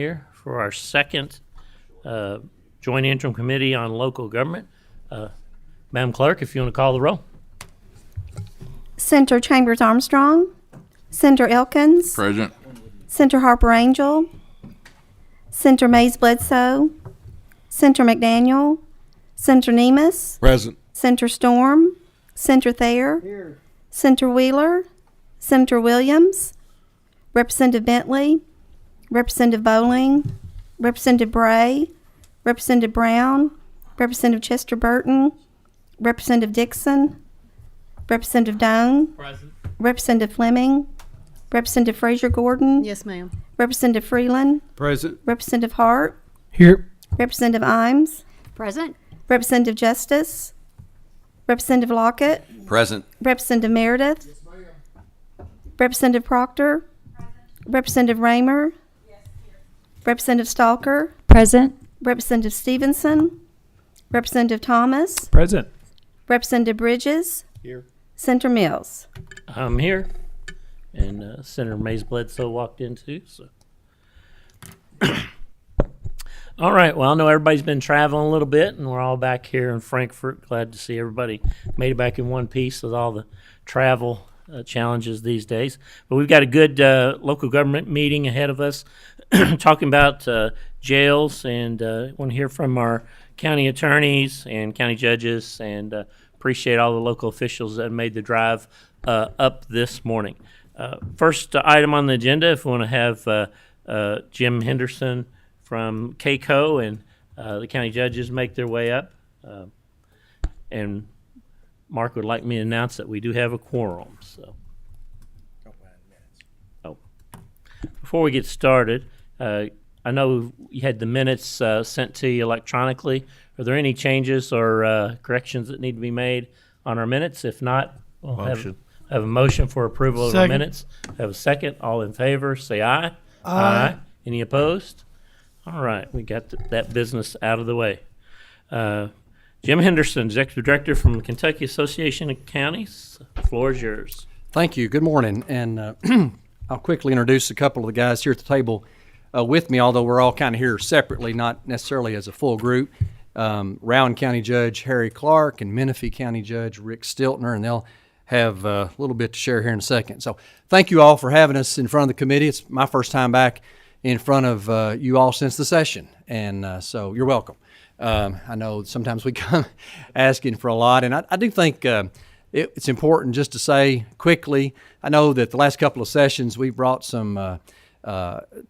Here for our second Joint Interim Committee on Local Government. Madam Clerk, if you want to call the roll. Senator Chambers Armstrong, Senator Elkins, Present. Senator Harper Angel, Senator Mays Bledsoe, Senator McDaniel, Senator Nemus, Present. Senator Storm, Senator Thayer, Senator Wheeler, Senator Williams, Representative Bentley, Representative Bowling, Representative Bray, Representative Brown, Representative Chester Burton, Representative Dixon, Representative Doan, Present. Representative Fleming, Representative Frazier Gordon, Yes, ma'am. Representative Freeland, Present. Representative Hart, Here. Representative Imes, Present. Representative Justice, Representative Lockett, Present. Representative Meredith, Representative Proctor, Representative Raymer, Representative Stalker, Present. Representative Stevenson, Representative Thomas, Present. Representative Bridges, Here. Senator Mills. I'm here, and Senator Mays Bledsoe walked in too. So, all right. Well, I know everybody's been traveling a little bit, and we're all back here in Frankfort. Glad to see everybody made it back in one piece with all the travel challenges these days. But we've got a good local government meeting ahead of us, talking about jails, and want to hear from our county attorneys and county judges, and appreciate all the local officials that made the drive up this morning. First item on the agenda, if we want to have Jim Henderson from CACO and the county judges make their way up. And Mark would like me to announce that we do have a quorum. So, before we get started, I know you had the minutes sent to you electronically. Are there any changes or corrections that need to be made on our minutes? If not, we'll have a motion for approval of the minutes. Have a second. All in favor, say aye. Aye. Any opposed? All right, we got that business out of the way. Jim Henderson, Executive Director from the Kentucky Association of Counties. The floor is yours. Thank you. Good morning. And I'll quickly introduce a couple of the guys here at the table with me, although we're all kind of here separately, not necessarily as a full group. Rowan County Judge Harry Clark and Menifee County Judge Rick Stiltner, and they'll have a little bit to share here in a second. So thank you all for having us in front of the committee. It's my first time back in front of you all since the session, and so you're welcome. I know sometimes we come asking for a lot, and I do think it's important just to say quickly, I know that the last couple of sessions we brought some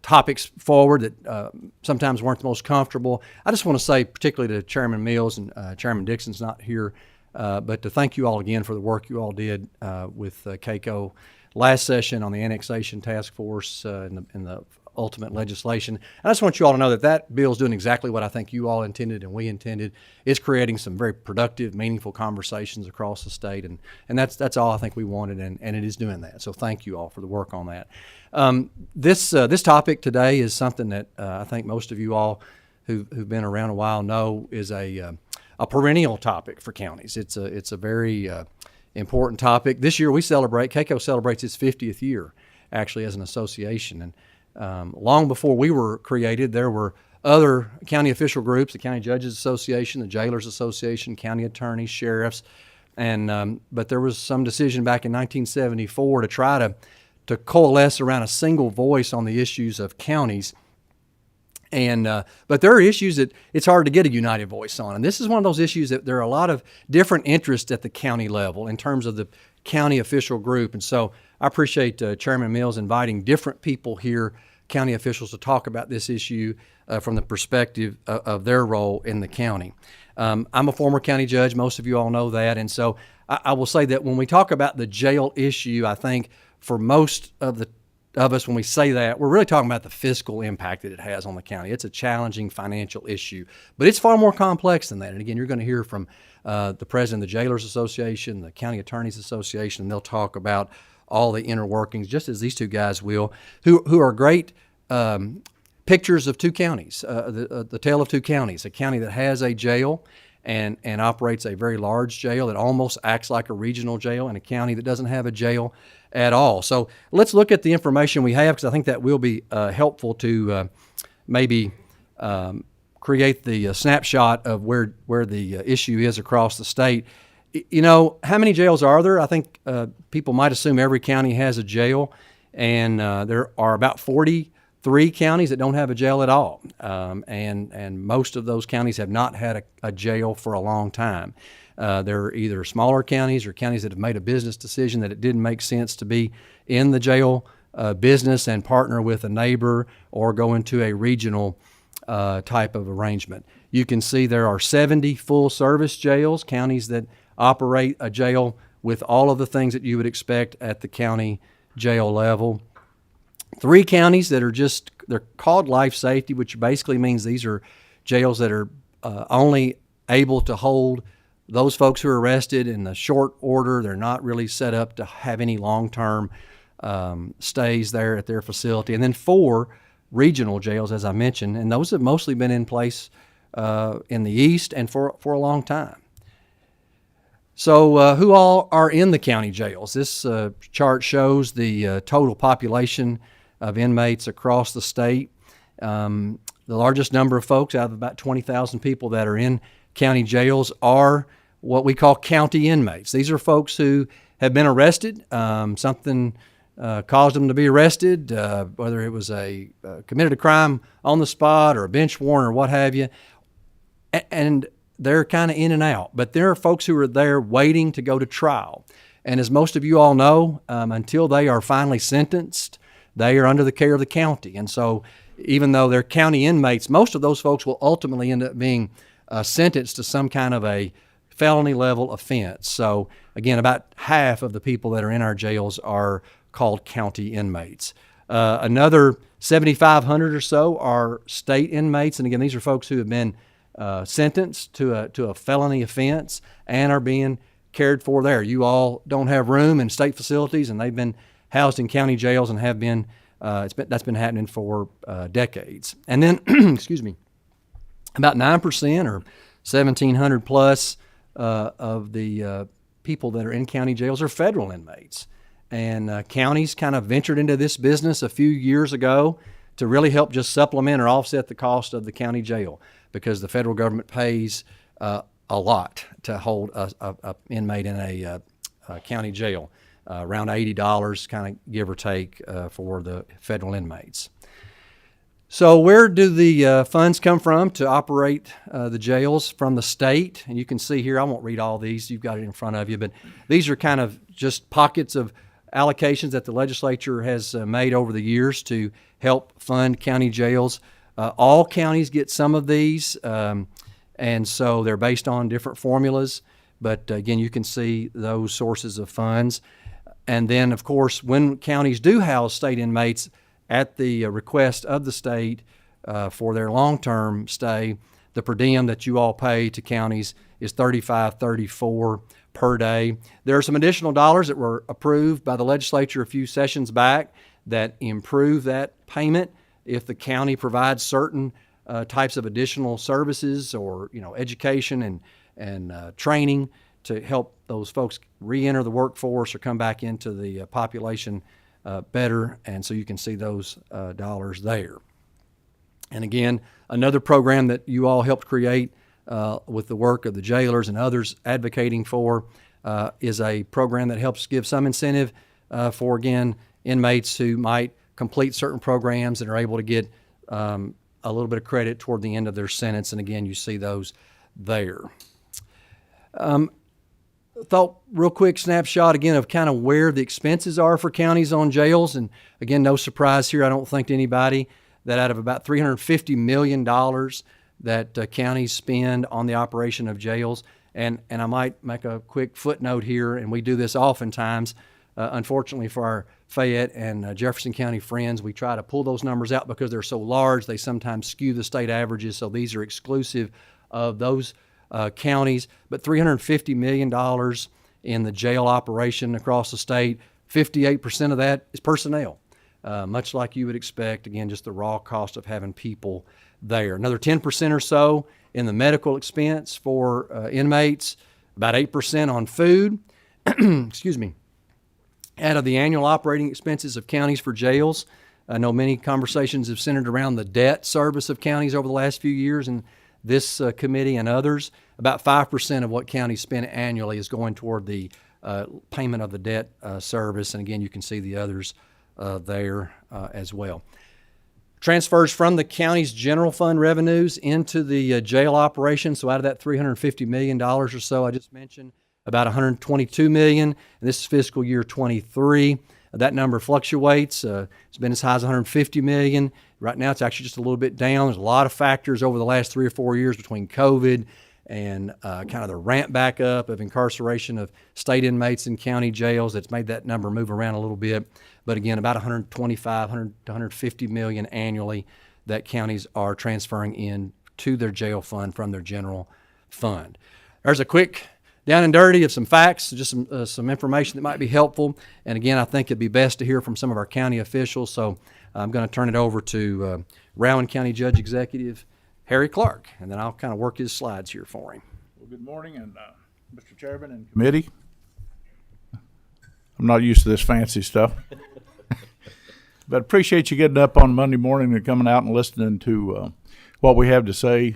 topics forward that sometimes weren't the most comfortable. I just want to say particularly to Chairman Mills and Chairman Dixon's not here, but to thank you all again for the work you all did with CACO last session on the annexation task force and the ultimate legislation. And I just want you all to know that that bill is doing exactly what I think you all intended and we intended. It's creating some very productive, meaningful conversations across the state, and that's all I think we wanted, and it is doing that. So thank you all for the work on that. This topic today is something that I think most of you all who've been around a while know is a perennial topic for counties. It's a very important topic. This year CACO celebrates its 50th year actually as an association, and long before we were created, there were other county official groups, the County Judges Association, the Jailers Association, county attorneys, sheriffs, and but there was some decision back in 1974 to try to coalesce around a single voice on the issues of counties. And but there are issues that it's hard to get a united voice on, and this is one of those issues that there are a lot of different interests at the county level in terms of the county official group. And so I appreciate Chairman Mills inviting different people here, county officials, to talk about this issue from the perspective of their role in the county. I'm a former county judge. Most of you all know that. And so I will say that when we talk about the jail issue, I think for most of us, when we say that, we're really talking about the fiscal impact that it has on the county. It's a challenging financial issue, but it's far more complex than that. And again, you're going to hear from the president of the Jailers Association, the County Attorneys Association, and they'll talk about all the inner workings, just as these two guys will, who are great pictures of two counties, the tale of two counties, a county that has a jail and operates a very large jail that almost acts like a regional jail, and a county that doesn't have a jail at all. So let's look at the information we have, because I think that will be helpful to maybe create the snapshot of where the issue is across the state. You know, how many jails are there? I think people might assume every county has a jail, and there are about 43 counties that don't have a jail at all, and most of those counties have not had a jail for a long time. They're either smaller counties or counties that have made a business decision that it didn't make sense to be in the jail business and partner with a neighbor or go into a regional type of arrangement. You can see there are 70 full-service jails, counties that operate a jail with all of the things that you would expect at the county jail level. 3 counties that are they're called life safety, which basically means these are jails that are only able to hold those folks who are arrested in a short order. They're not really set up to have any long-term stays there at their facility. And then 4 regional jails, as I mentioned, and those have mostly been in place in the east and for a long time. So who all are in the county jails? This chart shows the total population of inmates across the state. The largest number of folks out of about 20,000 people that are in county jails are what we call county inmates. These are folks who have been arrested. Something caused them to be arrested, whether it was committed a crime on the spot or a bench warrant or what have you. And they're kind of in and out. But there are folks who are there waiting to go to trial. And as most of you all know, until they are finally sentenced, they are under the care of the county. And so even though they're county inmates, most of those folks will ultimately end up being sentenced to some kind of a felony level offense. So again, about half of the people that are in our jails are called county inmates. Another 7,500 or so are state inmates. And again, these are folks who have been sentenced to a felony offense and are being cared for there. You all don't have room in state facilities, and they've been housed in county jails and have been, that's been happening for decades. And then, excuse me, about 9% or 1,700 plus of the people that are in county jails are federal inmates. And counties kind of ventured into this business a few years ago to really help just supplement or offset the cost of the county jail, because the federal government pays a lot to hold a inmate in a county jail, around $80, kind of give or take, for the federal inmates. So where do the funds come from to operate the jails? From the state. And you can see here, I won't read all these, you've got it in front of you, but these are kind of just pockets of allocations that the legislature has made over the years to help fund county jails. All counties get some of these, and so they're based on different formulas. But again, you can see those sources of funds. And then, of course, when counties do house state inmates at the request of the state for their long-term stay, the per diem that you all pay to counties is $35.34 per day. There are some additional dollars that were approved by the legislature a few sessions back that improve that payment if the county provides certain types of additional services or education and training to help those folks re-enter the workforce or come back into the population better. And so you can see those dollars there. And again, another program that you all helped create with the work of the jailers and others advocating for is a program that helps give some incentive for, again, inmates who might complete certain programs and are able to get a little bit of credit toward the end of their sentence. And again, you see those there. Thought real quick snapshot again of kind of where the expenses are for counties on jails. And again, no surprise here, I don't think to anybody, that out of about $350 million that counties spend on the operation of jails, and I might make a quick footnote here, and we do this oftentimes, unfortunately for our Fayette and Jefferson County friends, we try to pull those numbers out because they're so large, they sometimes skew the state averages, so these are exclusive of those counties. But $350 million in the jail operation across the state, 58% of that is personnel. Much like you would expect, again, just the raw cost of having people there. Another 10% or so in the medical expense for inmates, about 8% on food. Excuse me. Out of the annual operating expenses of counties for jails, I know many conversations have centered around the debt service of counties over the last few years, and this committee and others. About 5% of what counties spend annually is going toward the payment of the debt service, and again, you can see the others there as well. Transfers from the county's general fund revenues into the jail operation. So out of that $350 million or so I just mentioned, about $122 million, and this is fiscal year 23. That number fluctuates. It's been as high as $150 million. Right now it's actually just a little bit down. There's a lot of factors over the last 3 or 4 years between COVID and kind of the ramp back up of incarceration of state inmates in county jails that's made that number move around a little bit. But again, about 100 to 150 million annually that counties are transferring in to their jail fund from their general fund. There's a quick down and dirty of some facts, just some information that might be helpful. And again, I think it'd be best to hear from some of our county officials. So I'm going to turn it over to Rowan County Judge Executive Harry Clark, and then I'll kind of work his slides here for him. Well, good morning, and Mr. Chairman and committee. I'm not used to this fancy stuff, but appreciate you getting up on Monday morning and coming out and listening to what we have to say,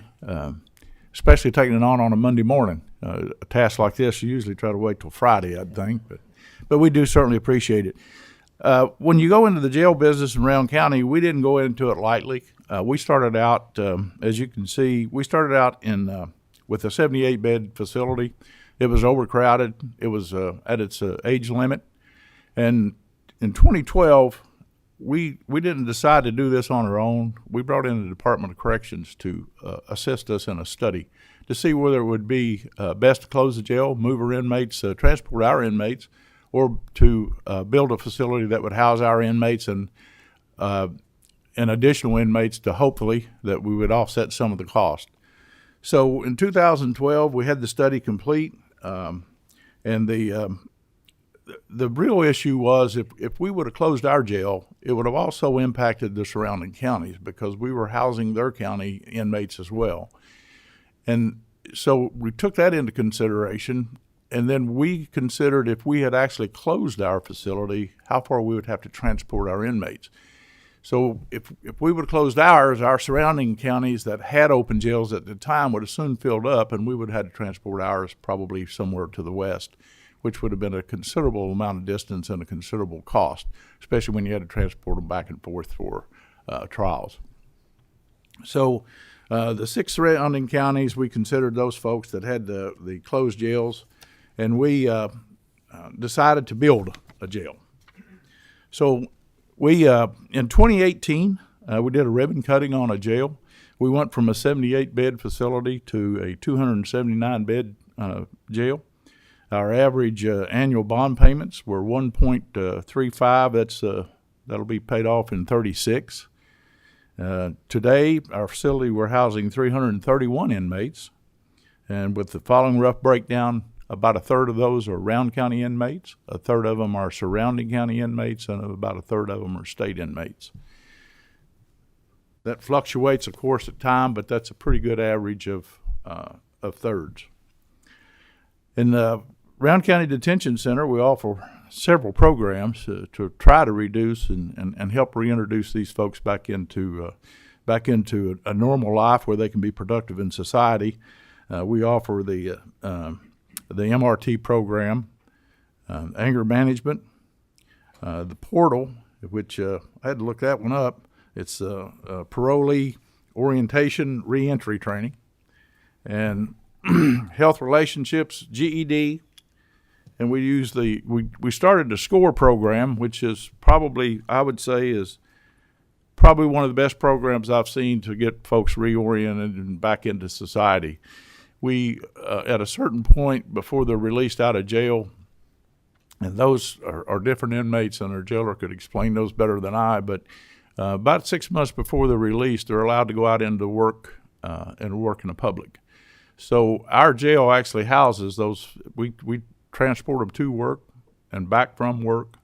especially taking it on a Monday morning. A task like this, you usually try to wait till Friday, I'd think, but we do certainly appreciate it. When you go into the jail business in Rowan County, we didn't go into it lightly. We started out, as you can see, with a 78-bed facility. It was overcrowded. It was at its age limit. And in 2012, we didn't decide to do this on our own. We brought in the Department of Corrections to assist us in a study to see whether it would be best to close the jail, move our inmates, transport our inmates, or to build a facility that would house our inmates and additional inmates to hopefully that we would offset some of the cost. So in 2012, we had the study complete, and the real issue was if we would have closed our jail, it would have also impacted the surrounding counties because we were housing their county inmates as well. And so we took that into consideration, and then we considered if we had actually closed our facility, how far we would have to transport our inmates. So if we would have closed ours, our surrounding counties that had open jails at the time would have soon filled up, and we would have had to transport ours probably somewhere to the west, which would have been a considerable amount of distance and a considerable cost, especially when you had to transport them back and forth for trials. So the 6 surrounding counties, we considered those folks that had the closed jails, and we decided to build a jail. So we, in 2018, we did a ribbon cutting on a jail. We went from a 78-bed facility to a 279-bed jail. Our average annual bond payments were 1.35. That'll be paid off in 36. Today, our facility, we're housing 331 inmates, and with the following rough breakdown, about a third of those are Rowan County inmates, a third of them are surrounding county inmates, and about a third of them are state inmates. That fluctuates, of course, at time, but that's a pretty good average of thirds. In the Rowan County Detention Center, we offer several programs to try to reduce and help reintroduce these folks back into a normal life where they can be productive in society. We offer the MRT program, anger management, the portal, which I had to look that one up. It's parolee orientation reentry training, and health relationships, GED, and we started the SCORE program, which is probably, I would say, is probably one of the best programs I've seen to get folks reoriented and back into society. We, at a certain point before they're released out of jail, and those are different inmates, and our jailer could explain those better than I, but about 6 months before they're released, they're allowed to go out into work and work in the public. So our jail actually houses those. We transport them to work and back from work.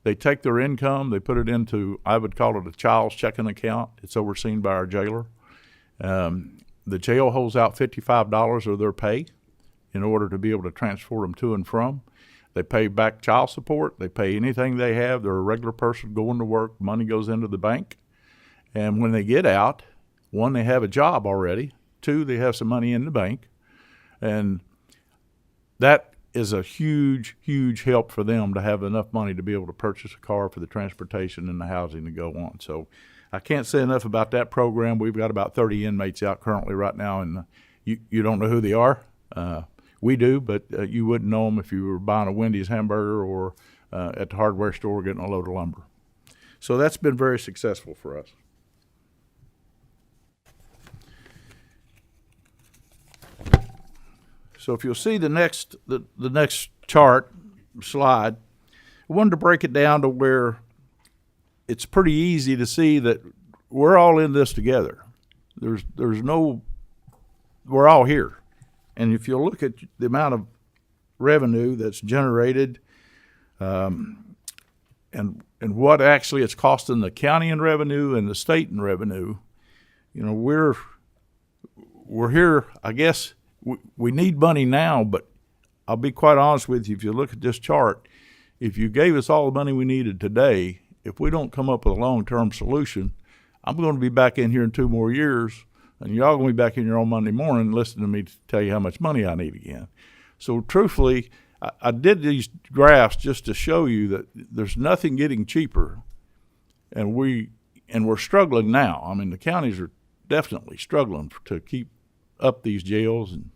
They take their income, they put it into, I would call it a child's checking account. It's overseen by our jailer. The jail holds out $55 of their pay in order to be able to transport them to and from. They pay back child support. They pay anything they have. They're a regular person going to work. Money goes into the bank. And when they get out, one, they have a job already. Two, they have some money in the bank. And that is a huge, huge help for them to have enough money to be able to purchase a car for the transportation and the housing to go on. So I can't say enough about that program. We've got about 30 inmates out currently right now, and you don't know who they are. We do, but you wouldn't know them if you were buying a Wendy's hamburger or at the hardware store getting a load of lumber. So that's been very successful for us. So if you'll see the next chart slide, I wanted to break it down to where it's pretty easy to see that we're all in this together. We're all here. And if you look at the amount of revenue that's generated, and what actually it's costing the county in revenue and the state in revenue, we're here. I guess we need money now, but I'll be quite honest with you. If you look at this chart, if you gave us all the money we needed today, if we don't come up with a long-term solution, I'm going to be back in here in 2 more years, and y'all going to be back in here on Monday morning listening to me to tell you how much money I need again. So truthfully, I did these graphs just to show you that there's nothing getting cheaper, and we're struggling now. I mean, the counties are definitely struggling to keep up these jails, and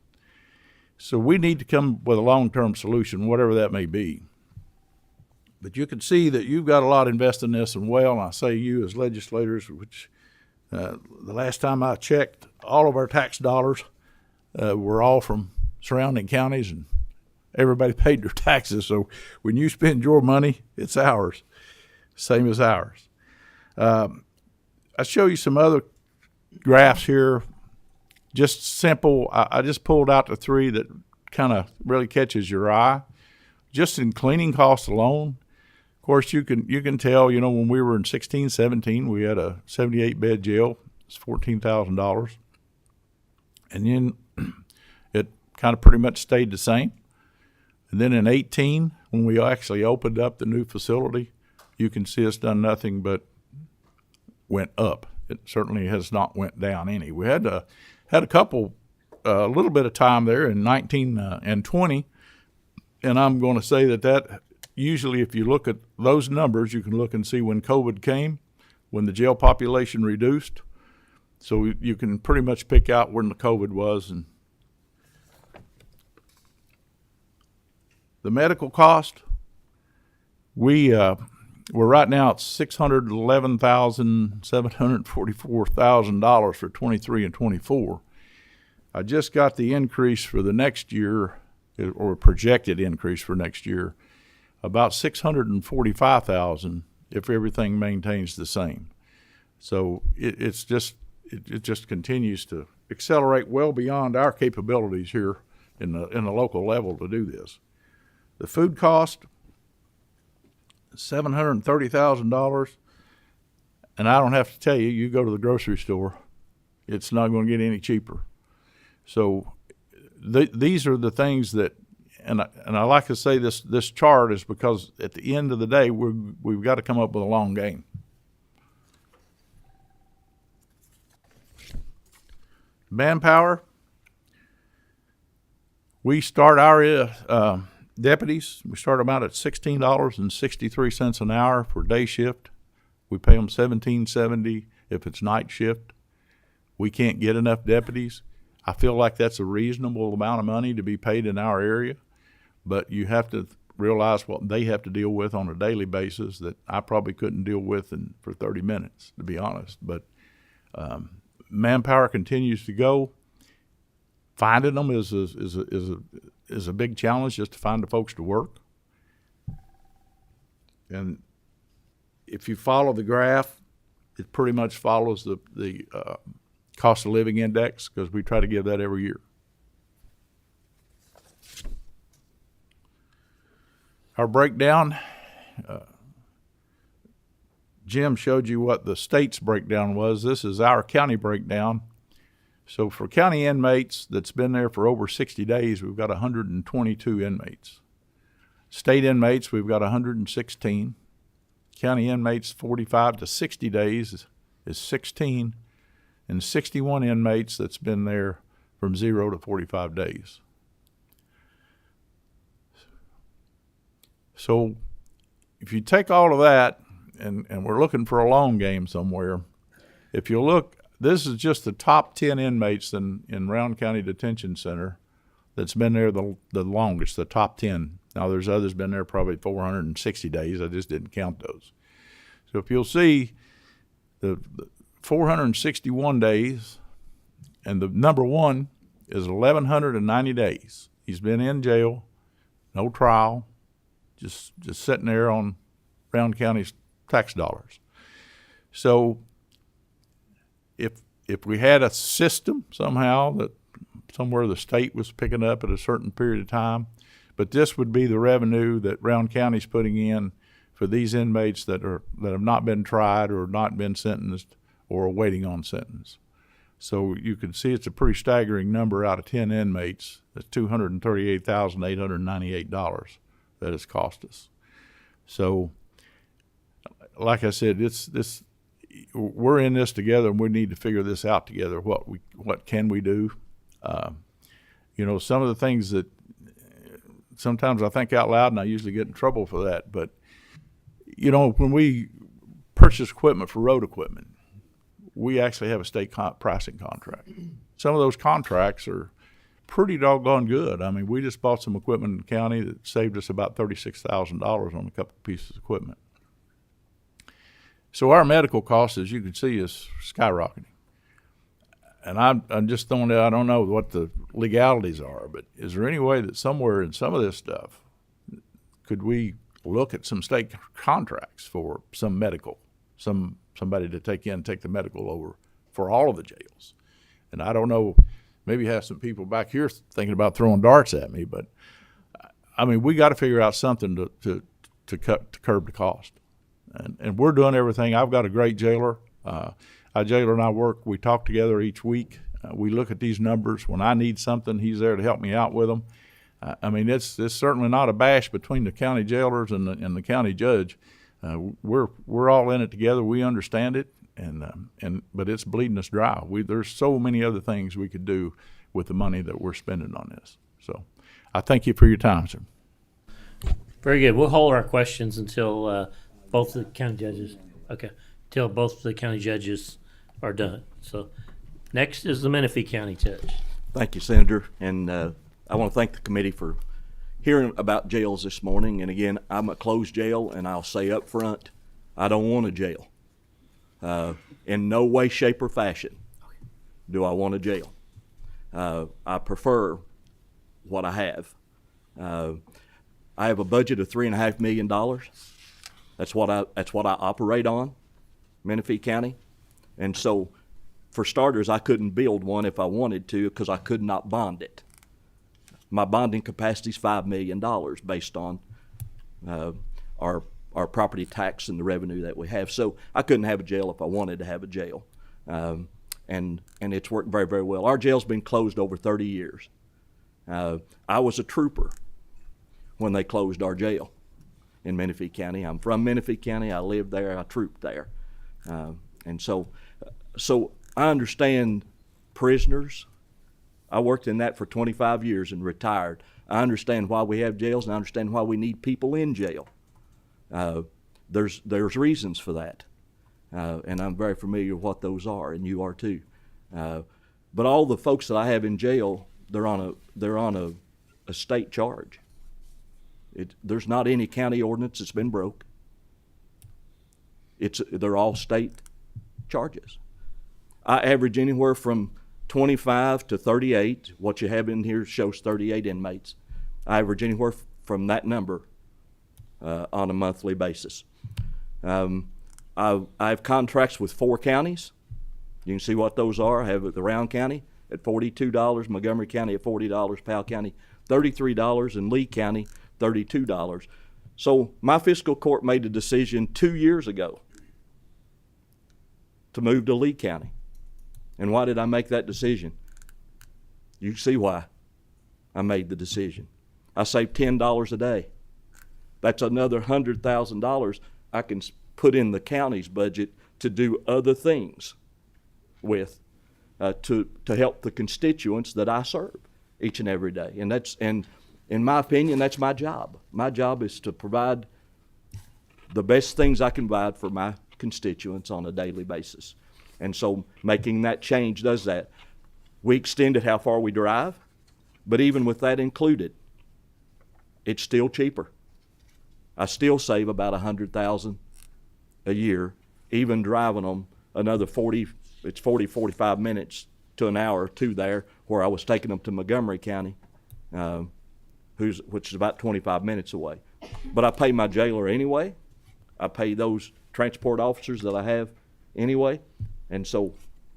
so we need to come with a long-term solution, whatever that may be. But you can see that you've got a lot invested in this, and well, I say you as legislators, which the last time I checked, all of our tax dollars were all from surrounding counties, and everybody paid their taxes. So when you spend your money, it's ours, same as ours. I show you some other graphs here, just simple. I just pulled out the 3 that kind of really catches your eye. Just in cleaning costs alone, of course, you can tell, when we were in 16, 17, we had a 78-bed jail. It's $14,000. And then it kind of pretty much stayed the same. And then in 18, when we actually opened up the new facility, you can see it's done nothing but went up. It certainly has not went down any. We had a little bit of time there in 19 and 20, and I'm going to say that usually if you look at those numbers, you can look and see when COVID came, when the jail population reduced. So you can pretty much pick out when the COVID was. And the medical cost, we're right now at $611,744,000 for 23 and 24. I just got the increase for the next year, or projected increase for next year, about $645,000 if everything maintains the same. So it just continues to accelerate well beyond our capabilities here in the local level to do this. The food cost, $730,000, and I don't have to tell you, you go to the grocery store, it's not going to get any cheaper. So these are the things that, and I like to say this chart is because at the end of the day, we've got to come up with a long game. Manpower, we start our deputies, we start them out at $16.63 an hour for day shift. We pay them $17.70 if it's night shift. We can't get enough deputies. I feel like that's a reasonable amount of money to be paid in our area, but you have to realize what they have to deal with on a daily basis that I probably couldn't deal with for 30 minutes, to be honest. But manpower continues to go. Finding them is a big challenge, just to find the folks to work. And if you follow the graph, it pretty much follows the cost of living index, because we try to give that every year. Our breakdown, Jim showed you what the state's breakdown was. This is our county breakdown. So for county inmates that's been there for over 60 days, we've got 122 inmates. State inmates, we've got 116. County inmates 45 to 60 days is 16, and 61 inmates that's been there from 0 to 45 days. So if you take all of that, and we're looking for a long game somewhere, if you look, this is just the top 10 inmates in Round County Detention Center that's been there the longest, the top 10. Now, there's others been there probably 460 days. I just didn't count those. So if you'll see, the 461 days, and the number one is 1,190 days. He's been in jail, no trial, just sitting there on Round County's tax dollars. So if we had a system somehow that somewhere the state was picking up at a certain period of time, but this would be the revenue that Round County's putting in for these inmates that have not been tried or not been sentenced or are waiting on sentence. So you can see it's a pretty staggering number out of 10 inmates. That's $238,898 that it's cost us. So, like I said, we're in this together, and we need to figure this out together. What can we do? Some of the things that sometimes I think out loud, and I usually get in trouble for that. But when we purchase equipment for road equipment, we actually have a state pricing contract. Some of those contracts are pretty doggone good. I mean, we just bought some equipment in the county that saved us about $36,000 on a couple of pieces of equipment. So our medical costs, as you can see, is skyrocketing. And I'm just throwing it, I don't know what the legalities are, but is there any way that somewhere in some of this stuff, could we look at some state contracts for some medical, somebody to take the medical over for all of the jails? And I don't know, maybe have some people back here thinking about throwing darts at me, but I mean, we got to figure out something to curb the cost. And we're doing everything. I've got a great jailer. Our jailer and I we talk together each week. We look at these numbers. When I need something, he's there to help me out with them. I mean, it's certainly not a bash between the county jailers and the county judge. We're all in it together. We understand it, but it's bleeding us dry. There's so many other things we could do with the money that we're spending on this. So I thank you for your time, sir. Very good. We'll hold our questions until both the county judges. Okay, until both the county judges are done. So next is the Menifee County Judge. Thank you, Senator. And I want to thank the committee for hearing about jails this morning. And again, I'm a closed jail, and I'll say up front, I don't want a jail. In no way, shape, or fashion do I want a jail. I prefer what I have. I have a budget of $3.5 million. That's what I operate on, Menifee County. And so, for starters, I couldn't build one if I wanted to because I could not bond it. My bonding capacity is $5 million based on our property tax and the revenue that we have. So I couldn't have a jail if I wanted to have a jail. And it's worked very, very well. Our jail's been closed over 30 years. I was a trooper when they closed our jail in Menifee County. I'm from Menifee County. I lived there. I trooped there. And so I understand prisoners. I worked in that for 25 years and retired. I understand why we have jails, and I understand why we need people in jail. There's reasons for that, and I'm very familiar with what those are, and you are too. But all the folks that I have in jail, they're on a state charge. There's not any county ordinance that's been broke. They're all state charges. I average anywhere from 25 to 38. What you have in here shows 38 inmates. I average anywhere from that number on a monthly basis. I have contracts with 4 counties. You can see what those are. I have the Round County at $42, Montgomery County at $40, Powell County $33, and Lee County $32. So my fiscal court made a decision 2 years ago to move to Lee County. And why did I make that decision? You see why I made the decision. I saved $10 a day That's another $100,000 I can put in the county's budget to do other things with, to help the constituents that I serve each and every day. And in my opinion, that's my job. My job is to provide the best things I can provide for my constituents on a daily basis. And so making that change does that. We extended how far we drive, but even with that included, it's still cheaper. I still save about $100,000 a year, even driving them another 45 minutes to an hour to there, where I was taking them to Montgomery County, which is about 25 minutes away. But I pay my jailer anyway. I pay those transport officers that I have anyway, and so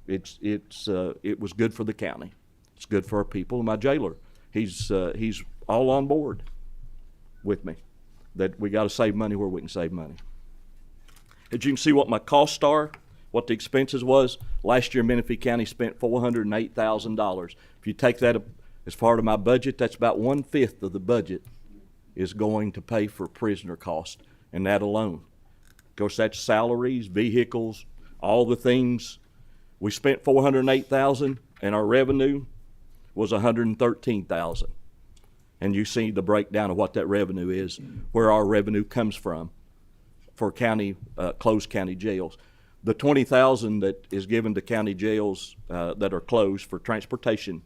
it was good for the county. It's good for our people. And my jailer, he's all on board with me that we got to save money where we can save money. As you can see, what my costs are, what the expenses was last year, Menifee County spent $408,000. If you take that as part of my budget, that's about 1/5 of the budget is going to pay for prisoner costs, and that alone. Of course, that's salaries, vehicles, all the things. We spent $408,000, and our revenue was $113,000. And you see the breakdown of what that revenue is, where our revenue comes from for county closed county jails. The $20,000 that is given to county jails that are closed for transportation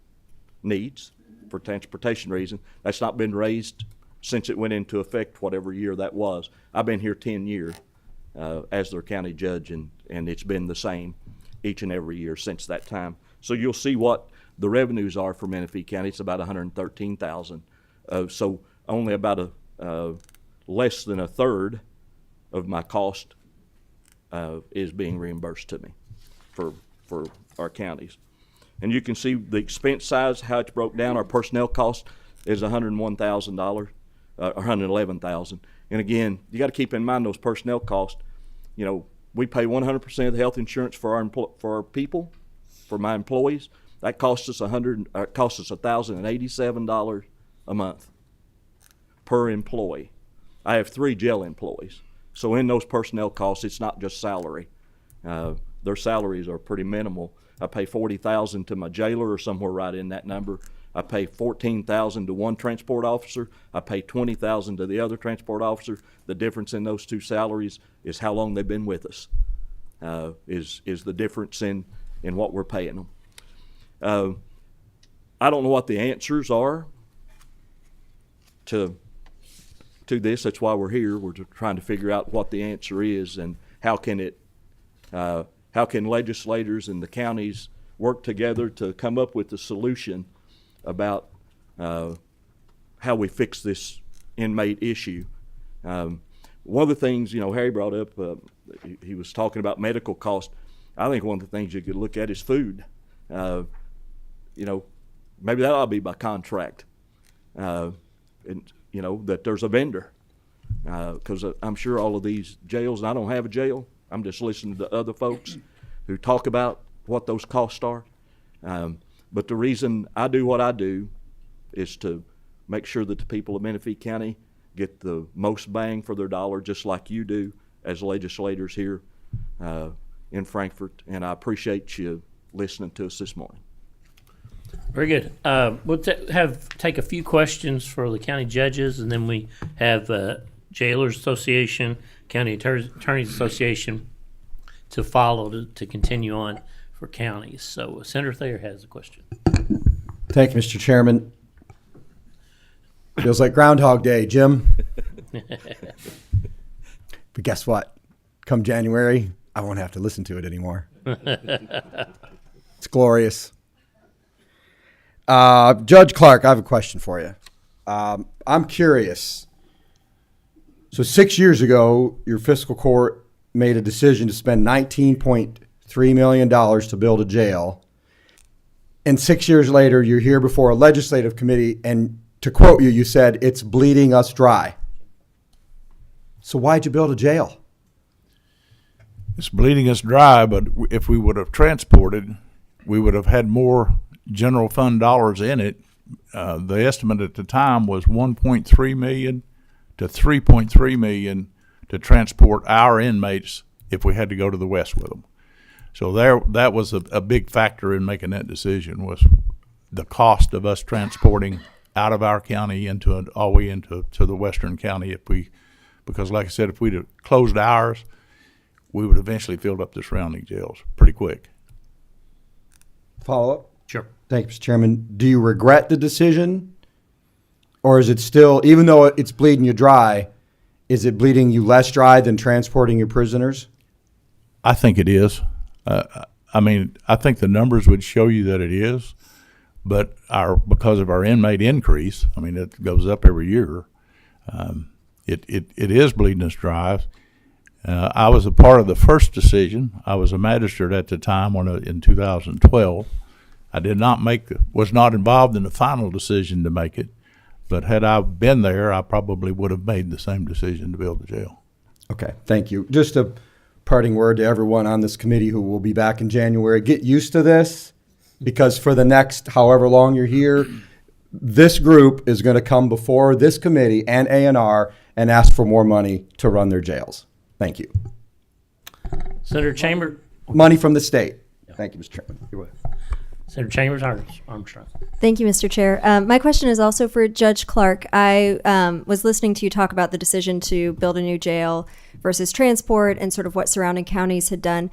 needs, for transportation reasons, that's not been raised since it went into effect, whatever year that was. I've been here 10 years as their county judge, and it's been the same each and every year since that time. So you'll see what the revenues are for Menifee County. It's about $113,000. So only about less than a third of my cost is being reimbursed to me for our counties. And you can see the expense size, how it's broke down. Our personnel cost is $101,000, or $111,000. And again, you got to keep in mind those personnel costs. You know, we pay 100% of the health insurance for our people, for my employees. That costs us $1,087 a month per employee. I have 3 jail employees, so in those personnel costs, it's not just salary. Their salaries are pretty minimal. I pay $40,000 to my jailer, or somewhere right in that number. I pay $14,000 to one transport officer. I pay $20,000 to the other transport officer. The difference in those two salaries is how long they've been with us. Is the difference in what we're paying them. I don't know what the answers are to this. That's why we're here. We're trying to figure out what the answer is, and how can legislators and the counties work together to come up with a solution about how we fix this inmate issue. One of the things, Harry brought up, he was talking about medical costs. I think one of the things you could look at is food. Maybe that ought to be by contract, and that there's a vendor, because I'm sure all of these jails, and I don't have a jail, I'm just listening to other folks who talk about what those costs are. But the reason I do what I do is to make sure that the people of Menifee County get the most bang for their dollar, just like you do as legislators here in Frankfort. And I appreciate you listening to us this morning. Very good. We'll take a few questions for the county judges, and then we have Jailers Association, County Attorneys Association to follow to continue on for counties. So Senator Thayer has a question. Thank you, Mr. Chairman. Feels like Groundhog Day, Jim. But guess what? Come January, I won't have to listen to it anymore. It's glorious. Judge Clark, I have a question for you. I'm curious. So 6 years ago, your fiscal court made a decision to spend $19.3 million to build a jail. And 6 years later, you're here before a legislative committee, and to quote you, you said, "It's bleeding us dry." So why'd you build a jail? It's bleeding us dry, but if we would have transported, we would have had more general fund dollars in it. The estimate at the time was $1.3 million to $3.3 million to transport our inmates if we had to go to the west with them. So that was a big factor in making that decision, was the cost of us transporting out of our county all the way into the western county because like I said, if we'd have closed ours, we would eventually filled up the surrounding jails pretty quick. Follow up? Sure. Thank you, Mr. Chairman. Do you regret the decision? Or is it still, even though it's bleeding you dry, is it bleeding you less dry than transporting your prisoners? I think it is. I think the numbers would show you that it is, but because of our inmate increase, it goes up every year. It is bleeding us dry. I was a part of the first decision. I was a magistrate at the time in 2012. I was not involved in the final decision to make it, but had I been there, I probably would have made the same decision to build the jail. Okay, thank you. Just a parting word to everyone on this committee who will be back in January. Get used to this, because for the next however long you're here, this group is going to come before this committee and A&R and ask for more money to run their jails. Thank you. Senator Chambers. Money from the state. Thank you, Mr. Chairman. You're welcome. Senator Chambers Armstrong. Thank you, Mr. Chair. My question is also for Judge Clark. I was listening to you talk about the decision to build a new jail versus transport and sort of what surrounding counties had done.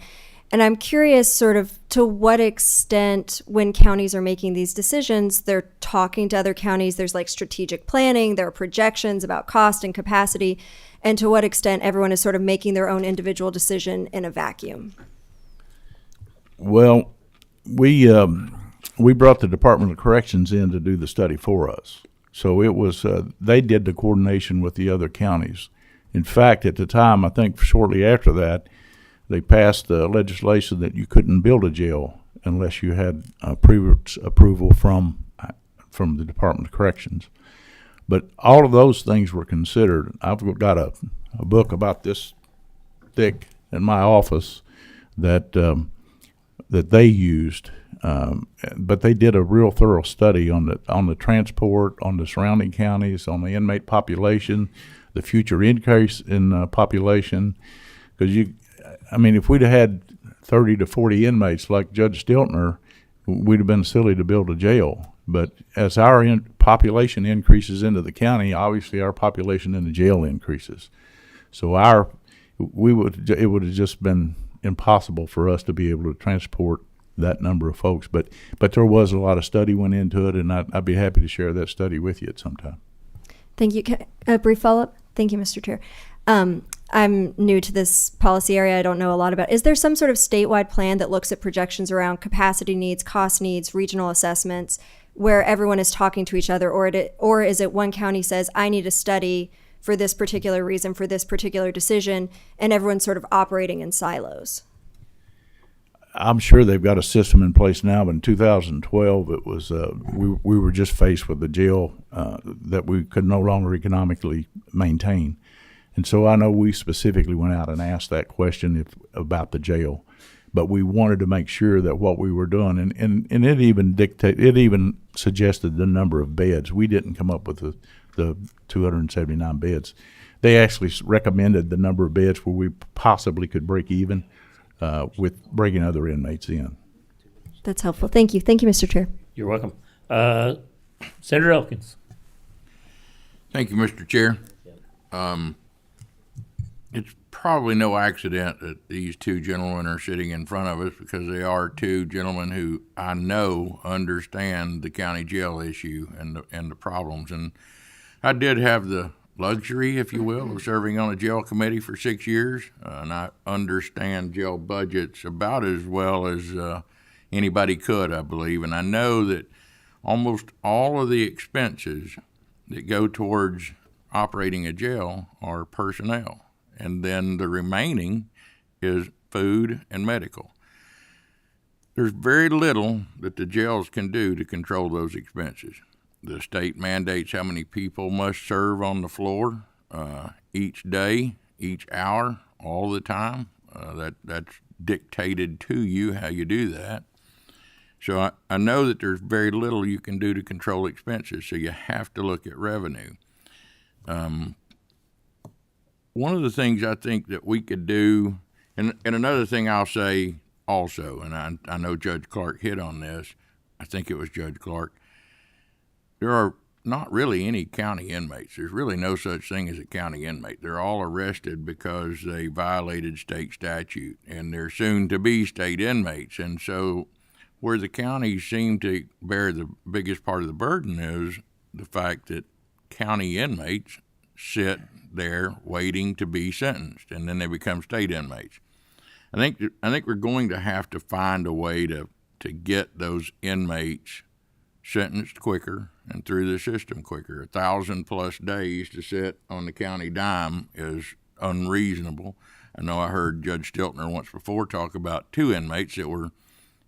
And I'm curious sort of to what extent when counties are making these decisions, they're talking to other counties. There's like strategic planning, there are projections about cost and capacity, and to what extent everyone is sort of making their own individual decision in a vacuum. Well, we brought the Department of Corrections in to do the study for us. So it was they did the coordination with the other counties. In fact, at the time, I think shortly after that, they passed legislation that you couldn't build a jail unless you had previous approval from the Department of Corrections. But all of those things were considered. I've got a book about this thick in my office that they used, but they did a real thorough study on the transport, on the surrounding counties, on the inmate population, the future increase in population. Because if we'd have had 30 to 40 inmates like Judge Stiltner, we'd have been silly to build a jail. But as our population increases into the county, obviously our population in the jail increases. So it would have just been impossible for us to be able to transport that number of folks. But there was a lot of study went into it, and I'd be happy to share that study with you at some time. Thank you. A brief follow-up? Thank you, Mr. Chair. I'm new to this policy area. I don't know a lot about it. Is there some sort of statewide plan that looks at projections around capacity needs, cost needs, regional assessments, where everyone is talking to each other, or is it one county says, I need a study for this particular reason, for this particular decision, and everyone's sort of operating in silos? I'm sure they've got a system in place now, but in 2012, it was we were just faced with a jail that we could no longer economically maintain. And so I know we specifically went out and asked that question about the jail, but we wanted to make sure that what we were doing, and it even suggested the number of beds. We didn't come up with the 279 beds. They actually recommended the number of beds where we possibly could break even with bringing other inmates in. That's helpful. Thank you. Thank you, Mr. Chair. You're welcome. Senator Elkins. Thank you, Mr. Chair. It's probably no accident that these two gentlemen are sitting in front of us, because they are two gentlemen who I know understand the county jail issue and the problems. And I did have the luxury, if you will, of serving on a jail committee for 6 years, and I understand jail budgets about as well as anybody could, I believe. And I know that almost all of the expenses that go towards operating a jail are personnel, and then the remaining is food and medical. There's very little that the jails can do to control those expenses. The state mandates how many people must serve on the floor each day, each hour, all the time. That's dictated to you how you do that. So I know that there's very little you can do to control expenses, so you have to look at revenue. one of the things I think that we could do, and another thing I'll say also, and I know Judge Clark hit on this, I think it was Judge Clark, there are not really any county inmates. There's really no such thing as a county inmate. They're all arrested because they violated state statute, and they're soon to be state inmates. And so where the counties seem to bear the biggest part of the burden is the fact that county inmates sit there waiting to be sentenced, and then they become state inmates. I think we're going to have to find a way to get those inmates sentenced quicker and through the system quicker. 1,000+ days to sit on the county dime is unreasonable. I know I heard Judge Stiltner once before talk about 2 inmates that were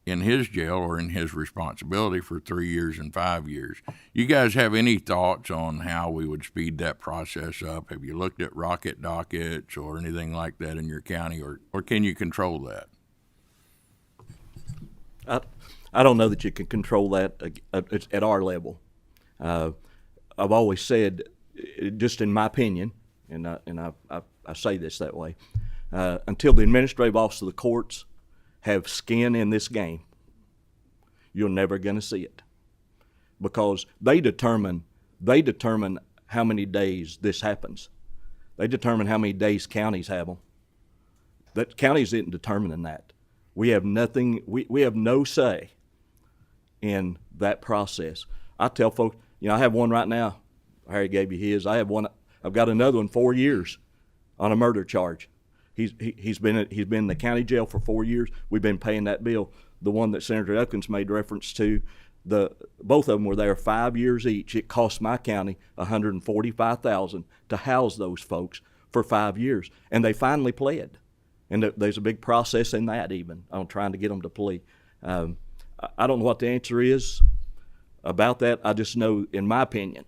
in his jail or in his responsibility for 3 years and 5 years. You guys have any thoughts on how we would speed that process up? Have you looked at rocket dockets or anything like that in your county, or can you control that? I don't know that you can control that at our level. I've always said, just in my opinion, and I say this that way, until the administrative office of the courts have skin in this game, you're never going to see it, because they determine how many days this happens. They determine how many days counties have them. That counties isn't determining that. We have nothing. We have no say in that process. I tell folks, I have one right now. Harry gave you his. I have one. I've got another one 4 years on a murder charge. He's been in the county jail for 4 years. We've been paying that bill. The one that Senator Elkins made reference to, both of them were there 5 years each. It cost my county $145,000 to house those folks for 5 years, and they finally pled. And there's a big process in that, even on trying to get them to plea. I don't know what the answer is about that. I just know, in my opinion,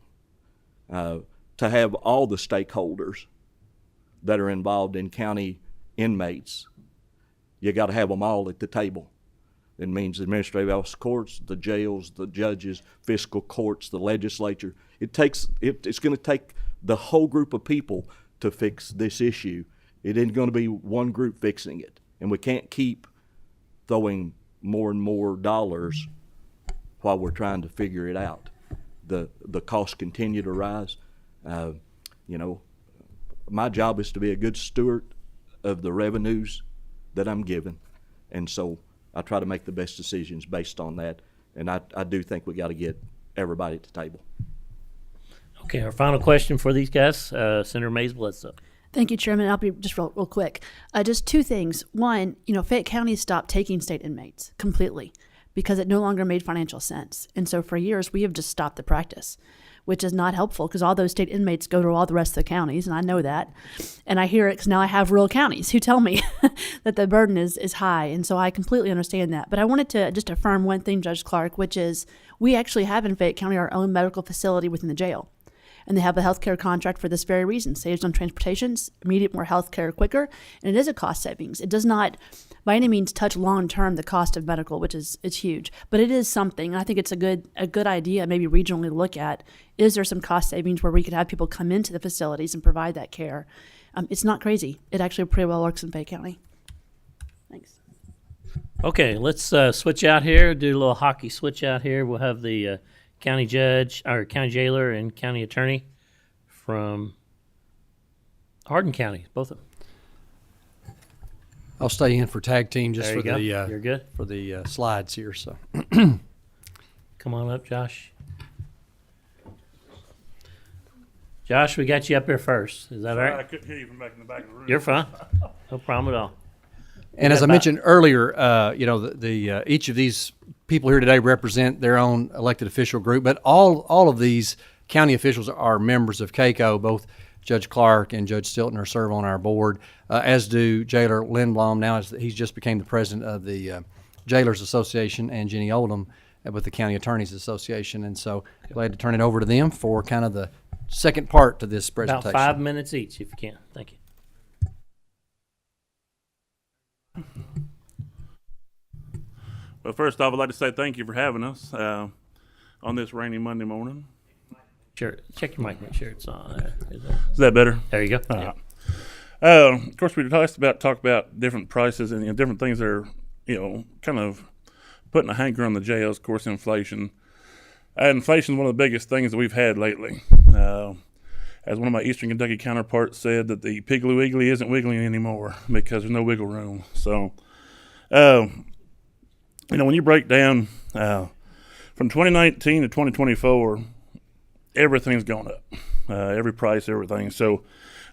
to have all the stakeholders that are involved in county inmates, you got to have them all at the table. It means the administrative office courts, the jails, the judges, fiscal courts, the legislature. It's going to take the whole group of people to fix this issue. It isn't going to be one group fixing it, and we can't keep throwing more and more dollars while we're trying to figure it out. The costs continue to rise. My job is to be a good steward of the revenues that I'm given, and so I try to make the best decisions based on that. And I do think we got to get everybody at the table. Okay, our final question for these guys, Senator Mays Bledsoe. Thank you, Chairman. I'll be just real quick. Just 2 things. One, Fayette County stopped taking state inmates completely because it no longer made financial sense. And so for years, we have just stopped the practice, which is not helpful because all those state inmates go to all the rest of the counties, and I know that. And I hear it because now I have rural counties who tell me that the burden is high, and so I completely understand that. But I wanted to just affirm one thing, Judge Clark, which is we actually have in Fayette County our own medical facility within the jail. And they have a healthcare contract for this very reason. Saves on transportation, immediate more healthcare quicker, and it is a cost savings. It does not, by any means, touch long term the cost of medical, which is it's huge. But it is something. And I think it's a good idea, maybe regionally, to look at. Is there some cost savings where we could have people come into the facilities and provide that care? It's not crazy. It actually pretty well works in Fayette County. Thanks. Okay, let's switch out here. Do a little hockey switch out here. We'll have the county judge, or county jailer, and county attorney from Hardin County, both of them. I'll stay in for tag team just for the You're good. for the slides here. So Come on up, Josh. Josh, we got you up here first. Is that all I right? couldn't hear you from back in the back of the room. You're fine. No problem at all. And as I mentioned earlier, each of these people here today represent their own elected official group, but all of these county officials are members of CACO. Both Judge Clark and Judge Stiltner serve on our board, as do Jailer Lindblom. Now he's just became the president of the Jailers Association, and Jenny Oldham with the County Attorneys Association. And so glad to turn it over to them for kind of the second part to this presentation. About 5 minutes each, if you can. Thank you. Well, first off, I'd like to say thank you for having us on this rainy Monday morning. Sure. Check your mic, make sure it's on there. Is that better? There you go. All Yeah. right. Of course, we talk about different prices and different things that are, kind of putting a hanker on the jails. Of course, inflation. Inflation is one of the biggest things that we've had lately. As one of my Eastern Kentucky counterparts said, that the Piggly Wiggly isn't wiggling anymore because there's no wiggle room. So, when you break down from 2019 to 2024, everything's gone up. Every price, everything. So,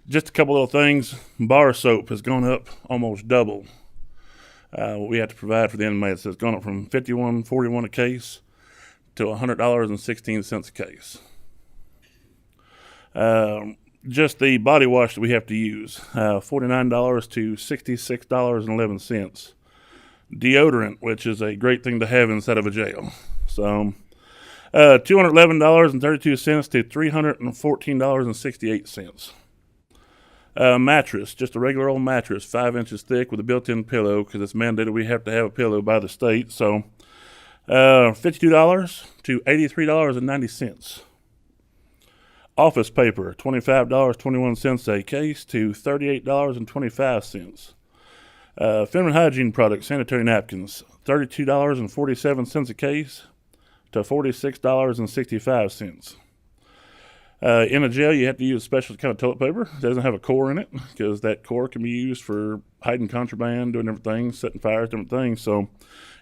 just a couple little things. Bar soap has gone up almost double what we have to provide for the inmates. It's gone up from $51.41 a case to $100.16 a case. Just the body wash that we have to use, $49 to $66.11. Deodorant, which is a great thing to have inside of a jail. So, $211.32 to $314.68. Mattress, just a regular old mattress, 5 inches thick with a built-in pillow, because it's mandated we have to have a pillow by the state. So, $52 to $83.90. Office paper, $25.21 a case to $38.25. Feminine hygiene products, sanitary napkins, $32.47 a case to $46.65. In a jail, you have to use a special kind of toilet paper. It doesn't have a core in it, because that core can be used for hiding contraband, doing different things, setting fires, different things. So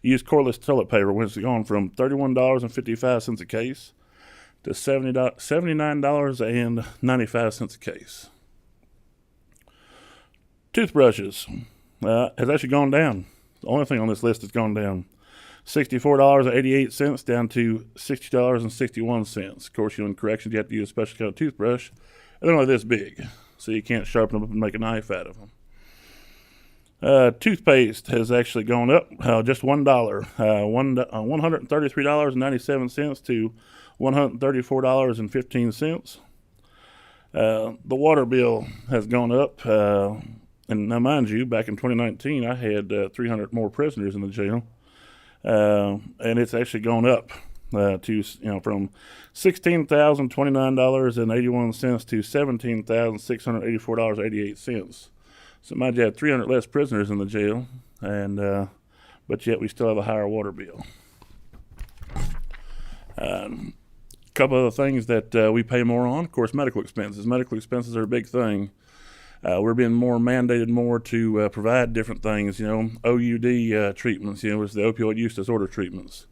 you use coreless toilet paper, which has gone from $31.55 a case to $79.95 a case. Toothbrushes has actually gone down. The only thing on this list has gone down. $64.88 down to $60.61. Of course, in corrections, you have to use a special kind of toothbrush. And they're only this big, so you can't sharpen them up and make a knife out of them. Toothpaste has actually gone up just $1, $133.97 to $134.15. The water bill has gone up, and now mind you, back in 2019, I had 300 more prisoners in the jail. And it's actually gone up to from $16,029.81 to $17,684.88. So mind you, had 300 less prisoners in the jail, and but yet we still have a higher water bill. Couple other things that we pay more on, of course, medical expenses. Medical expenses are a big thing. We're being more mandated to provide different things, OUD treatments, which is the opioid use disorder treatments.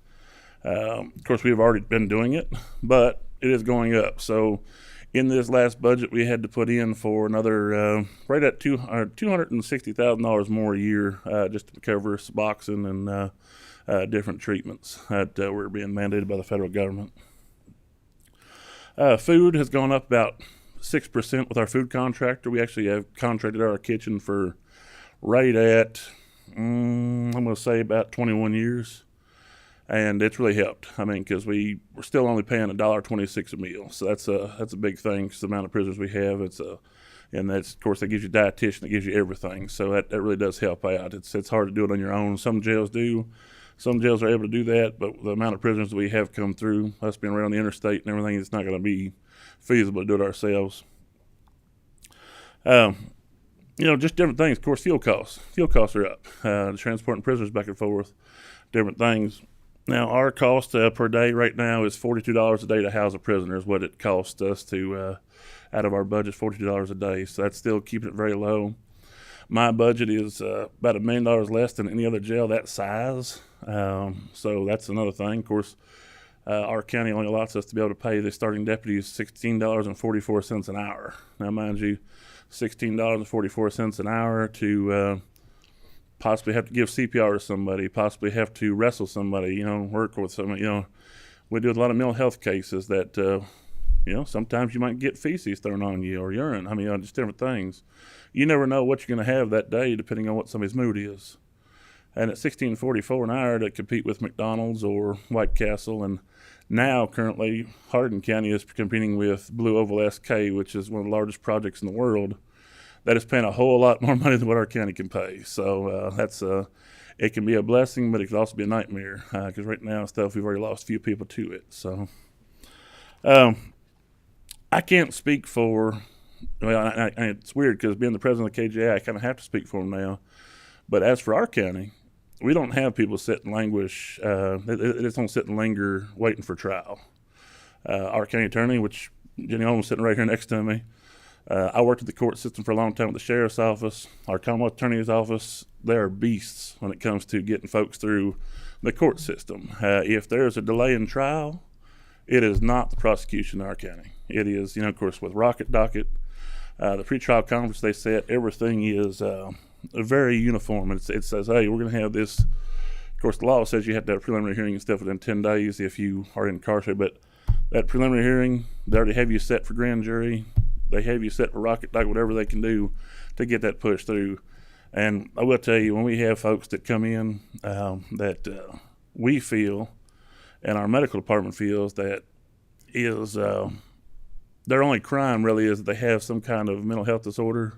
Of course, we've already been doing it, but it is going up. So in this last budget, we had to put in for another right at $260,000 more a year just to cover Suboxone and different treatments that were being mandated by the federal government. Food has gone up about 6% with our food contractor. We actually have contracted our kitchen for right at, I'm going to say about 21 years. And it's really helped. I mean, because we're still only paying $1.26 a meal. So that's a big thing, because the amount of prisoners we have. And that's, of course, that gives you a dietitian, that gives you everything. So that really does help out. It's hard to do it on your own. Some jails do. Some jails are able to do that, but the amount of prisoners that we have come through, us being around the interstate and everything, it's not going to be feasible to do it ourselves. Just different things. Of course, fuel costs. Fuel costs are up. Transporting prisoners back and forth, different things. Now, our cost per day right now is $42 a day to house a prisoner is what it costs us to, out of our budget, $42 a day. So that's still keeping it very low. My budget is about $1 million less than any other jail that size. So that's another thing. Of course, our county only allows us to be able to pay the starting deputies $16.44 an hour. Now, mind you, $16.44 an hour to possibly have to give CPR to somebody, possibly have to wrestle somebody, work with somebody. We do a lot of mental health cases that, sometimes you might get feces thrown on you or urine. I mean, just different things. You never know what you're going to have that day depending on what somebody's mood is. And at $16.44 an hour to compete with McDonald's or White Castle, and now currently Hardin County is competing with Blue Oval SK, which is one of the largest projects in the world, that is paying a whole lot more money than what our county can pay. So it can be a blessing, but it could also be a nightmare, because right now we've already lost a few people to it. So I can't speak for well, and it's weird because being the president of the KJA, I kind of have to speak for them now. But as for our county, we don't have people sit and languish. They just don't sit and linger waiting for trial. Our county attorney, which Jenny Olm's sitting right here next to me, I worked at the court system for a long time with the sheriff's office, our Commonwealth attorney's office. They are beasts when it comes to getting folks through the court system. If there's a delay in trial, it is not the prosecution in our county. It is, of course, with Rocket Docket, the pretrial conference they set, everything is very uniform. It says, hey, we're going to have this. Of course, the law says you have to have a preliminary hearing and stuff within 10 days if you are incarcerated. But that preliminary hearing, they already have you set for grand jury. They have you set for Rocket Docket, whatever they can do to get that pushed through. And I will tell you, when we have folks that come in that we feel and our medical department feels that is their only crime really is that they have some kind of mental health disorder.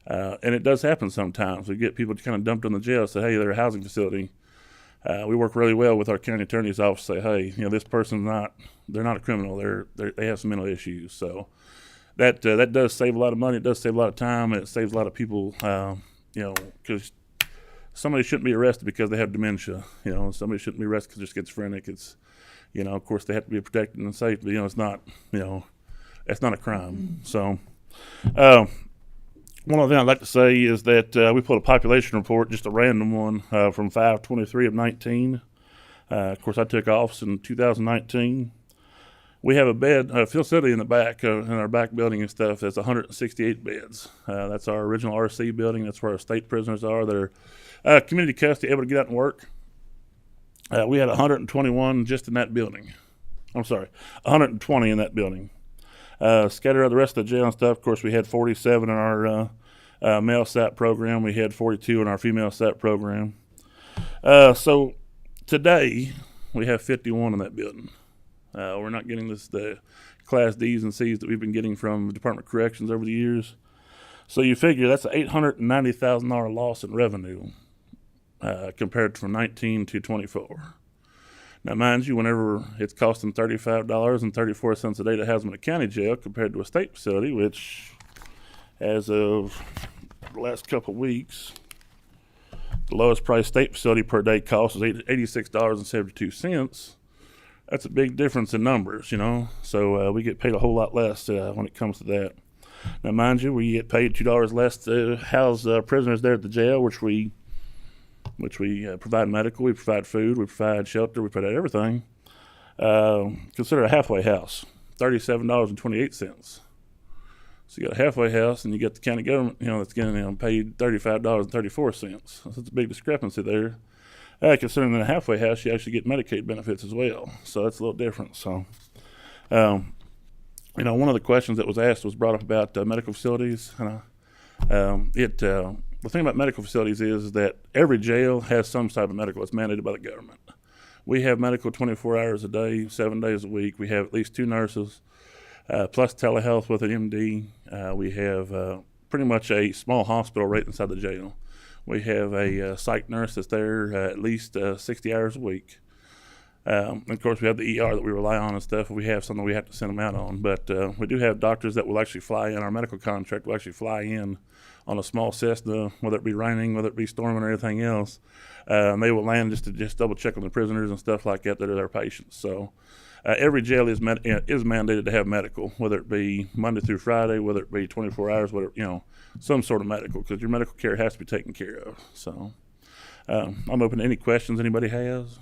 And it does happen sometimes. We get people kind of dumped in the jail, say, hey, they're a housing facility. We work really well with our county attorney's office, say, hey, this person's they're not a criminal. They have some mental issues. So that does save a lot of money. It does save a lot of time, and it saves a lot of people, because somebody shouldn't be arrested because they have dementia. Somebody shouldn't be arrested because they're schizophrenic. It's, of course they have to be protected and safe, but, it's not, it's not a crime. So, one other thing I'd like to say is that we pulled a population report, just a random one, from 5/23 of 19. Of course, I took office in 2019. We have a facility in the back, in our back building and stuff, that's 168 beds. That's our original RC building. That's where our state prisoners are that are community custody, able to get out and work. We had 121 just in that building. 120 in that building. Scattered out the rest of the jail and stuff. Of course, we had 47 in our male SAP program. We had 42 in our female SAP program. So today, we have 51 in that building. We're not getting the Class Ds and Cs that we've been getting from the Department of Corrections over the years. So you figure that's an $890,000 loss in revenue compared from 19 to 24. Now, mind you, whenever it's costing $35.34 a day to house them in a county jail compared to a state facility, which as of the last couple of weeks, the lowest price state facility per day cost is $86.72. That's a big difference in numbers, So we get paid a whole lot less when it comes to that. Now, mind you, we get paid $2 less to house prisoners there at the jail, which we provide medical, we provide food, we provide shelter, we provide everything. Consider a halfway house, $37.28. So you got a halfway house, and you get the county government, that's getting paid $35.34. So that's a big discrepancy there. Considering in a halfway house, you actually get Medicaid benefits as well. So that's a little different. So, one of the questions that was asked was brought up about medical facilities. The thing about medical facilities is that every jail has some type of medical. It's mandated by the government. We have medical 24 hours a day, 7 days a week. We have at least 2 nurses, plus telehealth with an MD. We have pretty much a small hospital right inside the jail. We have a psych nurse that's there at least 60 hours a week. And of course, we have the ER that we rely on and stuff. If we have something we have to send them out on. But we do have doctors that will actually fly in. Our medical contract will actually fly in on a small Cessna, whether it be raining, whether it be storming or anything else. And they will land just to double check on the prisoners and stuff like that are their patients. So every jail is mandated to have medical, whether it be Monday through Friday, whether it be 24 hours, whatever, some sort of medical, because your medical care has to be taken care of. So I'm open to any questions anybody has.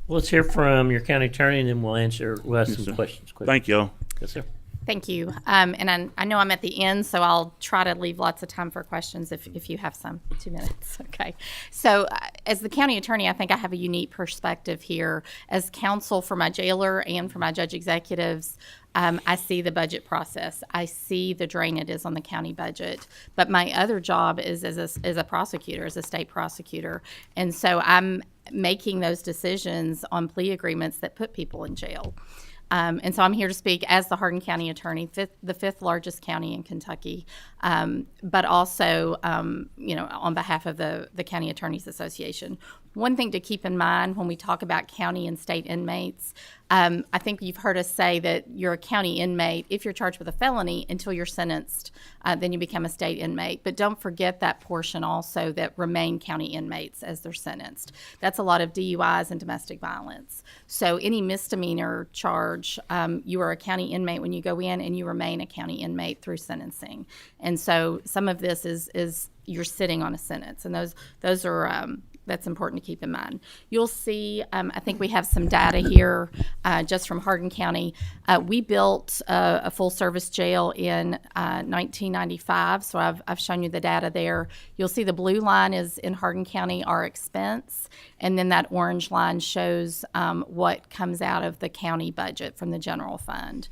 Well, let's hear from your county attorney, and then we'll ask some questions. Quick. Thank y'all. Yes, sir. Thank you. And I know I'm at the end, so I'll try to leave lots of time for questions if you have some. 2 minutes. Okay. So as the county attorney, I think I have a unique perspective here. As counsel for my jailer and for my judge executives, I see the budget process. I see the drain it is on the county budget. But my other job is as a prosecutor, as a state prosecutor. And so I'm making those decisions on plea agreements that put people in jail. And so I'm here to speak as the Hardin County Attorney, the 5th largest county in Kentucky, but also, on behalf of the County Attorneys Association. one thing to keep in mind when we talk about county and state inmates, I think you've heard us say that you're a county inmate if you're charged with a felony until you're sentenced, then you become a state inmate. But don't forget that portion also that remain county inmates as they're sentenced. That's a lot of DUIs and domestic violence. So any misdemeanor charge, you are a county inmate when you go in, and you remain a county inmate through sentencing. And so some of this is you're sitting on a sentence, and those are that's important to keep in mind. You'll see, I think we have some data here just from Hardin County. We built a full-service jail in 1995, so I've shown you the data there. You'll see the blue line is in Hardin County, our expense, and then that orange line shows what comes out of the county budget from the general fund.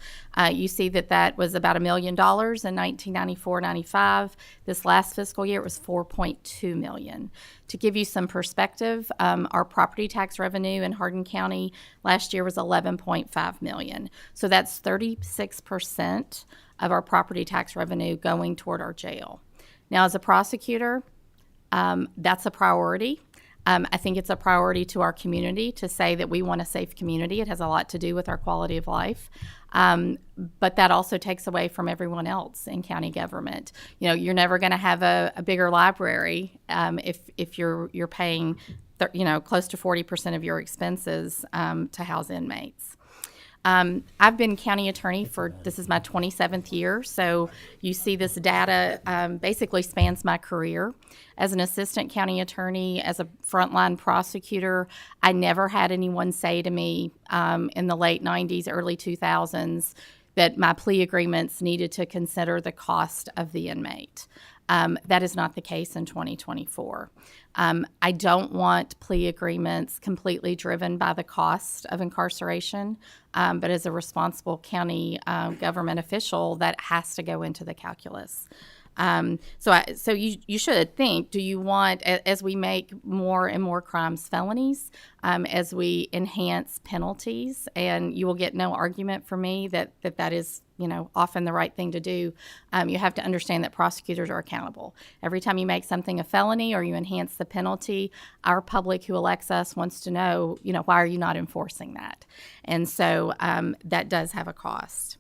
You see that was about $1 million in 1994-95. This last fiscal year, it was $4.2 million. To give you some perspective, our property tax revenue in Hardin County last year was $11.5 million. So that's 36% of our property tax revenue going toward our jail. Now, as a prosecutor, that's a priority. I think it's a priority to our community to say that we want a safe community. It has a lot to do with our quality of life. But that also takes away from everyone else in county government. You know, you're never going to have a bigger library if you're paying, close to 40% of your expenses to house inmates. I've been county attorney this is my 27th year, so you see this data basically spans my career. As an assistant county attorney, as a frontline prosecutor, I never had anyone say to me in the late 90s, early 2000s, that my plea agreements needed to consider the cost of the inmate. That is not the case in 2024. I don't want plea agreements completely driven by the cost of incarceration, but as a responsible county government official, that has to go into the calculus. So you should think, do you want, as we make more and more crimes felonies, as we enhance penalties, and you will get no argument from me that is, often the right thing to do. You have to understand that prosecutors are accountable. Every time you make something a felony or you enhance the penalty, our public who elects us wants to know, why are you not enforcing that? And so that does have a cost.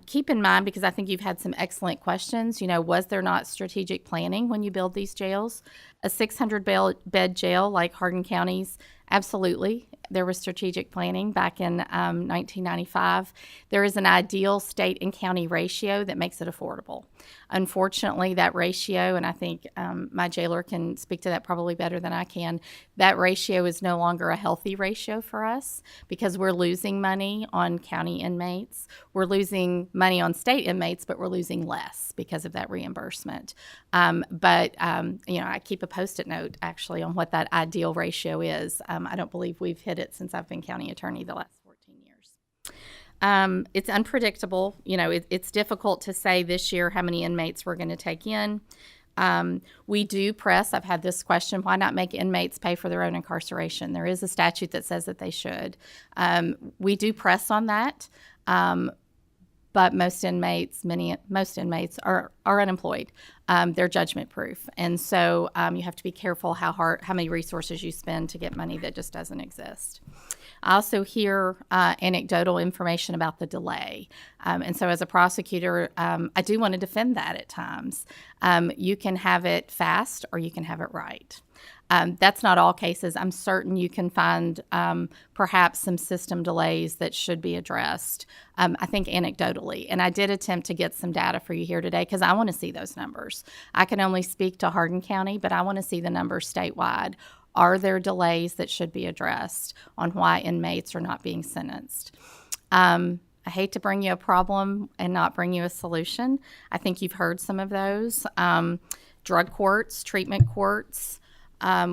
Keep in mind, because I think you've had some excellent questions, was there not strategic planning when you build these jails? A 600-bed jail like Hardin County's, absolutely. There was strategic planning back in 1995. There is an ideal state and county ratio that makes it affordable. Unfortunately, that ratio, and I think my jailer can speak to that probably better than I can, that ratio is no longer a healthy ratio for us because we're losing money on county inmates. We're losing money on state inmates, but we're losing less because of that reimbursement. But I keep a Post-it note actually on what that ideal ratio is. I don't believe we've hit it since I've been county attorney the last 14 years. It's unpredictable. It's difficult to say this year how many inmates we're going to take in. We do press. I've had this question, why not make inmates pay for their own incarceration? There is a statute that says that they should. We do press on that. But most inmates are unemployed. They're judgment proof. And so you have to be careful how many resources you spend to get money that just doesn't exist. I also hear anecdotal information about the delay. And so as a prosecutor, I do want to defend that at times. You can have it fast or you can have it right. That's not all cases. I'm certain you can find perhaps some system delays that should be addressed, I think anecdotally. And I did attempt to get some data for you here today because I want to see those numbers. I can only speak to Hardin County, but I want to see the numbers statewide. Are there delays that should be addressed on why inmates are not being sentenced? I hate to bring you a problem and not bring you a solution. I think you've heard some of those. Drug courts, treatment courts.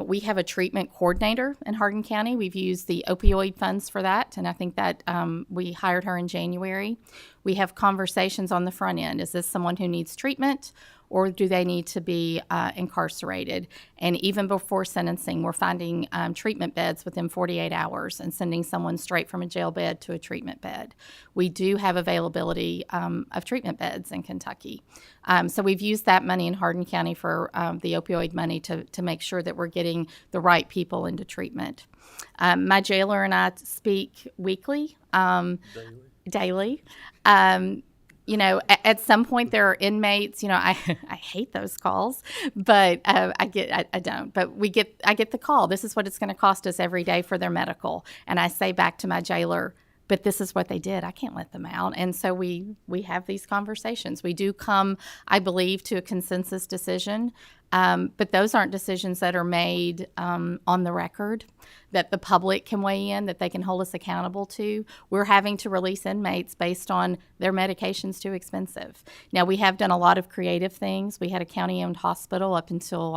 We have a treatment coordinator in Hardin County. We've used the opioid funds for that, and I think that we hired her in January. We have conversations on the front end. Is this someone who needs treatment, or do they need to be incarcerated? And even before sentencing, we're finding treatment beds within 48 hours and sending someone straight from a jail bed to a treatment bed. We do have availability of treatment beds in Kentucky. So we've used that money in Hardin County for the opioid money to make sure that we're getting the right people into treatment. My jailer and I speak weekly, daily. At some point there are inmates, I hate those calls, but I don't, but I get the call. This is what it's going to cost us every day for their medical. And I say back to my jailer, but this is what they did. I can't let them out. And so we have these conversations. We do come, I believe, to a consensus decision. But those aren't decisions that are made on the record, that the public can weigh in, that they can hold us accountable to. We're having to release inmates based on their medication's too expensive. Now, we have done a lot of creative things. We had a county-owned hospital up until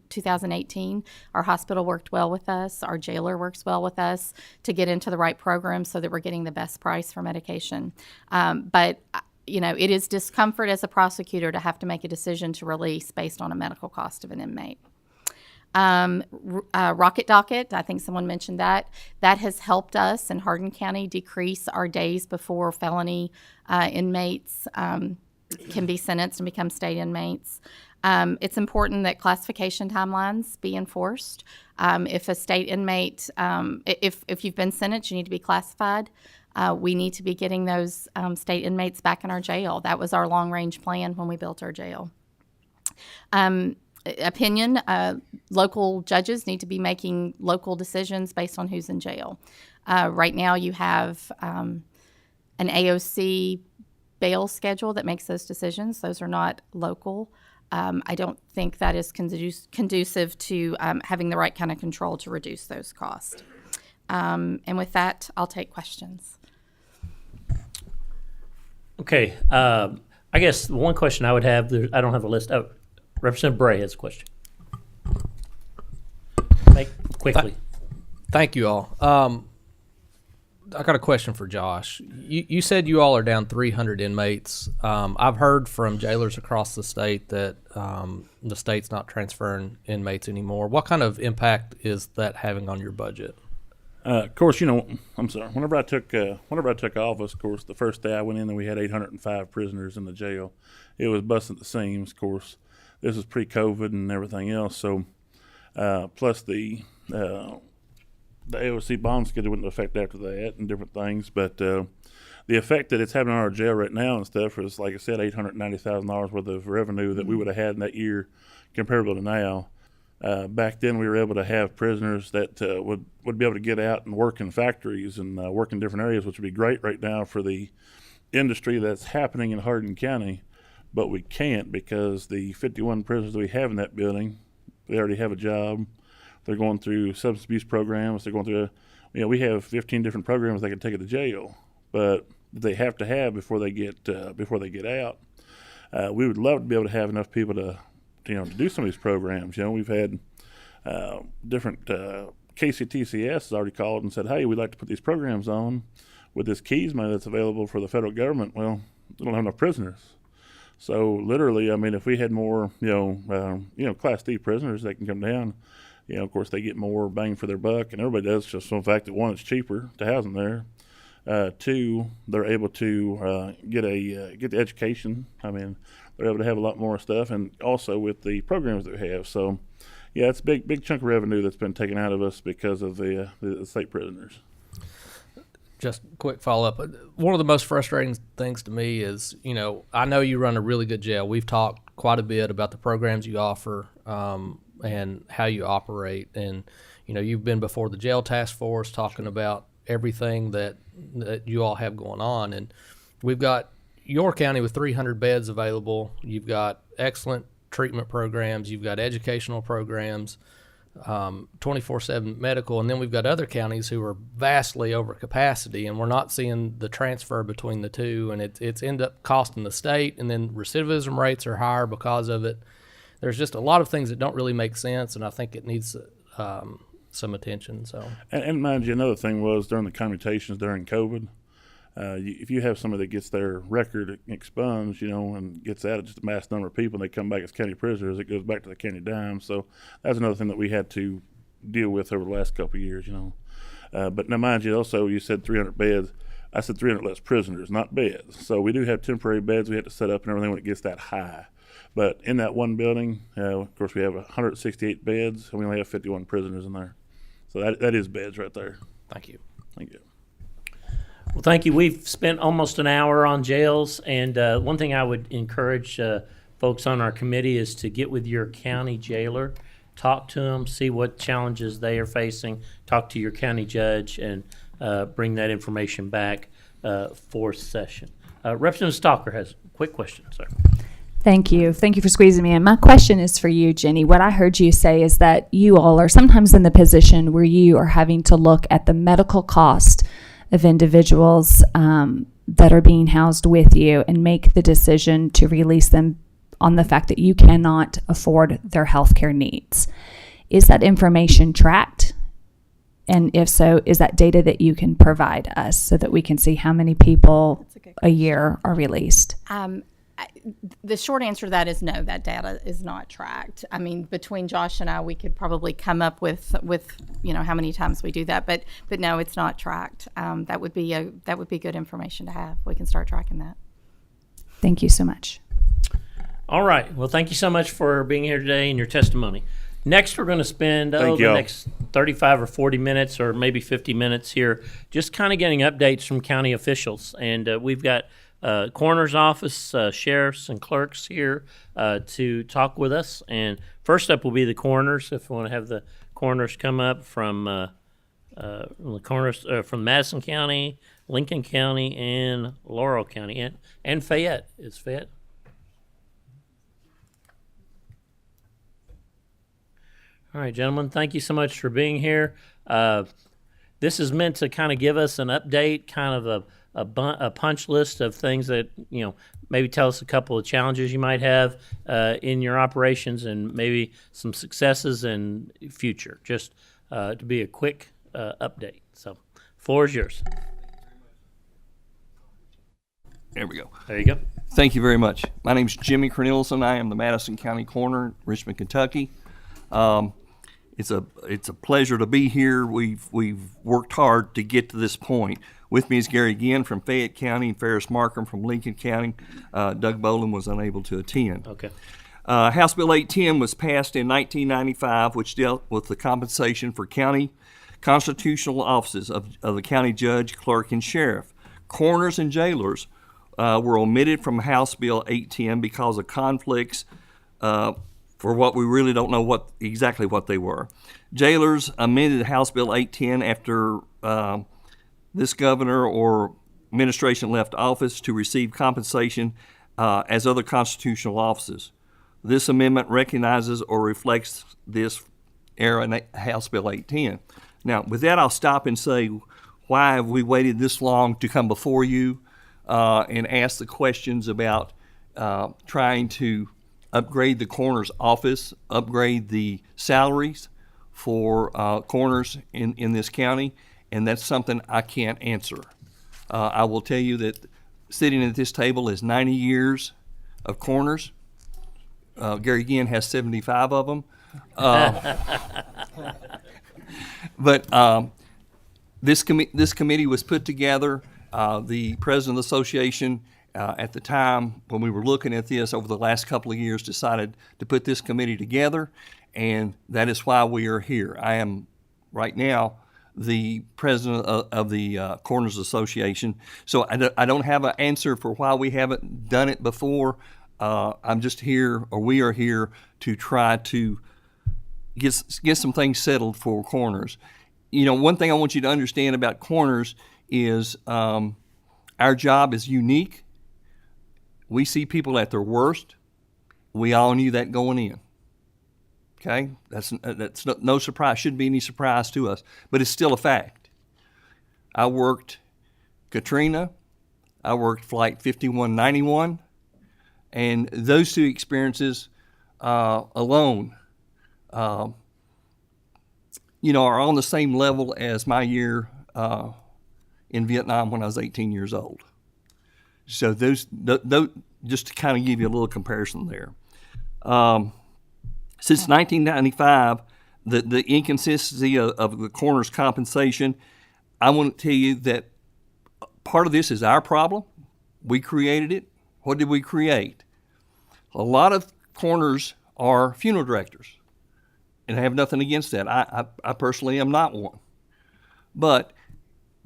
2018. Our hospital worked well with us. Our jailer works well with us to get into the right program so that we're getting the best price for medication. But it is discomfort as a prosecutor to have to make a decision to release based on a medical cost of an inmate. Rocket docket, I think someone mentioned that. That has helped us in Hardin County decrease our days before felony inmates can be sentenced and become state inmates. It's important that classification timelines be enforced. If a state inmate, if you've been sentenced, you need to be classified. We need to be getting those state inmates back in our jail. That was our long-range plan when we built our jail. Opinion, local judges need to be making local decisions based on who's in jail. Right now you have an AOC bail schedule that makes those decisions. Those are not local. I don't think that is conducive to having the right kind of control to reduce those costs. And with that, I'll take questions. Okay. I guess one question I would have, I don't have a list. Oh, Representative Bray has a question. Quickly. Thank you all. I got a question for Josh. You said you all are down 300 inmates. I've heard from jailers across the state that the state's not transferring inmates anymore. What kind of impact is that having on your budget? Of course, I'm sorry. Whenever I took office, of course, the first day I went in, and we had 805 prisoners in the jail. It was busting at the seams. Of course, this was pre-COVID and everything else. So, plus the AOC bond schedule wouldn't affect after that and different things. But the effect that it's having on our jail right now and stuff is, like I said, $890,000 worth of revenue that we would have had in that year comparable to now. Back then, we were able to have prisoners that would be able to get out and work in factories and work in different areas, which would be great right now for the industry that's happening in Hardin County. But we can't because the 51 prisoners that we have in that building, they already have a job. They're going through substance abuse programs. They're going through, we have 15 different programs they can take to jail, but they have to have before they get out. We would love to be able to have enough people to do some of these programs. We've had different KCTCS has already called and said, hey, we'd like to put these programs on with this keys money that's available for the federal government. Well, they don't have enough prisoners. So literally, if we had more, Class D prisoners that can come down, of course they get more bang for their buck, and everybody does just from the fact that, one, it's cheaper to house them there. Two, they're able to get the education. They're able to have a lot more stuff, and also with the programs that we have. So, yeah, it's a big chunk of revenue that's been taken out of us because of the state prisoners. Just a quick follow-up. One of the most frustrating things to me is, I know you run a really good jail. We've talked quite a bit about the programs you offer and how you operate. And, you've been before the jail task force talking about everything that you all have going on. And we've got your county with 300 beds available. You've got excellent treatment programs. You've got educational programs, 24/7 medical, and then we've got other counties who are vastly over capacity, and we're not seeing the transfer between the two, and it's end up costing the state, and then recidivism rates are higher because of it. There's just a lot of things that don't really make sense, and I think it needs some attention. So, and mind you, another thing was during the commutations during COVID, If you have somebody that gets their record expunged, and gets out of just a mass number of people, and they come back as county prisoners, it goes back to the county dime. So that's another thing that we had to deal with over the last couple of years, But now, mind you, also you said 300 beds. I said 300 less prisoners, not beds. So we do have temporary beds we have to set up and everything when it gets that high. But in that one building, of course, we have 168 beds, and we only have 51 prisoners in there. So that is beds right there. Thank you. Thank you. Well, thank you. We've spent almost an hour on jails, and one thing I would encourage folks on our committee is to get with your county jailer, talk to them, see what challenges they are facing, talk to your county judge, and bring that information back for session. Representative Stalker has a quick question, sir. Thank you. Thank you for squeezing me in. My question is for you, Jenny. What I heard you say is that you all are sometimes in the position where you are having to look at the medical cost of individuals that are being housed with you and make the decision to release them on the fact that you cannot afford their health care needs. Is that information tracked? And if so, is that data that you can provide us so that we can see how many people a year are released? The short answer to that is no, that data is not tracked. I mean, between Josh and I, we could probably come up with how many times we do that, but no, it's not tracked. That would be good information to have. We can start tracking that. Thank you so much. All right. Well, thank you so much for being here today and your testimony. Next, we're going to spend the next 35 or 40 minutes or maybe 50 minutes here just kind of getting updates from county officials. And we've got Coroner's office, sheriffs, and clerks here to talk with us. And first up will be the coroners. If we want to have the coroners come up from the coroners from Madison County, Lincoln County, and Laurel County, and Fayette. Is Fayette? All right, gentlemen, thank you so much for being here. This is meant to kind of give us an update, kind of a punch list of things that, maybe tell us a couple of challenges you might have in your operations and maybe some successes and future, just to be a quick update. So, floor is yours. There we go. There you go. Thank you very much. My name is Jimmy Cornelison. I am the Madison County Coroner, Richmond, Kentucky. It's a pleasure to be here. We've worked hard to get to this point. With me is Gary Ginn from Fayette County and Ferris Markham from Lincoln County. Doug Boland was unable to attend. Okay. House Bill 810 was passed in 1995, which dealt with the compensation for county constitutional offices of the county judge, clerk, and sheriff. Coroners and jailers were omitted from House Bill 810 because of conflicts for what we really don't know exactly what they were. Jailers amended House Bill 810 after this governor or administration left office to receive compensation as other constitutional offices. This amendment recognizes or reflects this era in House Bill 810. Now, with that, I'll stop and say, why have we waited this long to come before you and ask the questions about trying to upgrade the coroner's office, upgrade the salaries for coroners in this county, and that's something I can't answer. I will tell you that sitting at this table is 90 years of coroners. Gary Ginn has 75 of them. But this committee was put together. The president of the association at the time when we were looking at this over the last couple of years decided to put this committee together, and that is why we are here. I am right now the president of the Coroners Association, so I don't have an answer for why we haven't done it before. I'm just here, or we are here, to try to get some things settled for coroners. One thing I want you to understand about coroners is our job is unique. We see people at their worst. We all knew that going in. Okay, that's no surprise. Shouldn't be any surprise to us, but it's still a fact. I worked Katrina. I worked Flight 5191, and those two experiences alone, are on the same level as my year in Vietnam when I was 18 years old. So those just to kind of give you a little comparison there. Since 1995, the inconsistency of the coroner's compensation, I want to tell you that part of this is our problem. We created it. What did we create? A lot of coroners are funeral directors, and I have nothing against that. I personally am not one. But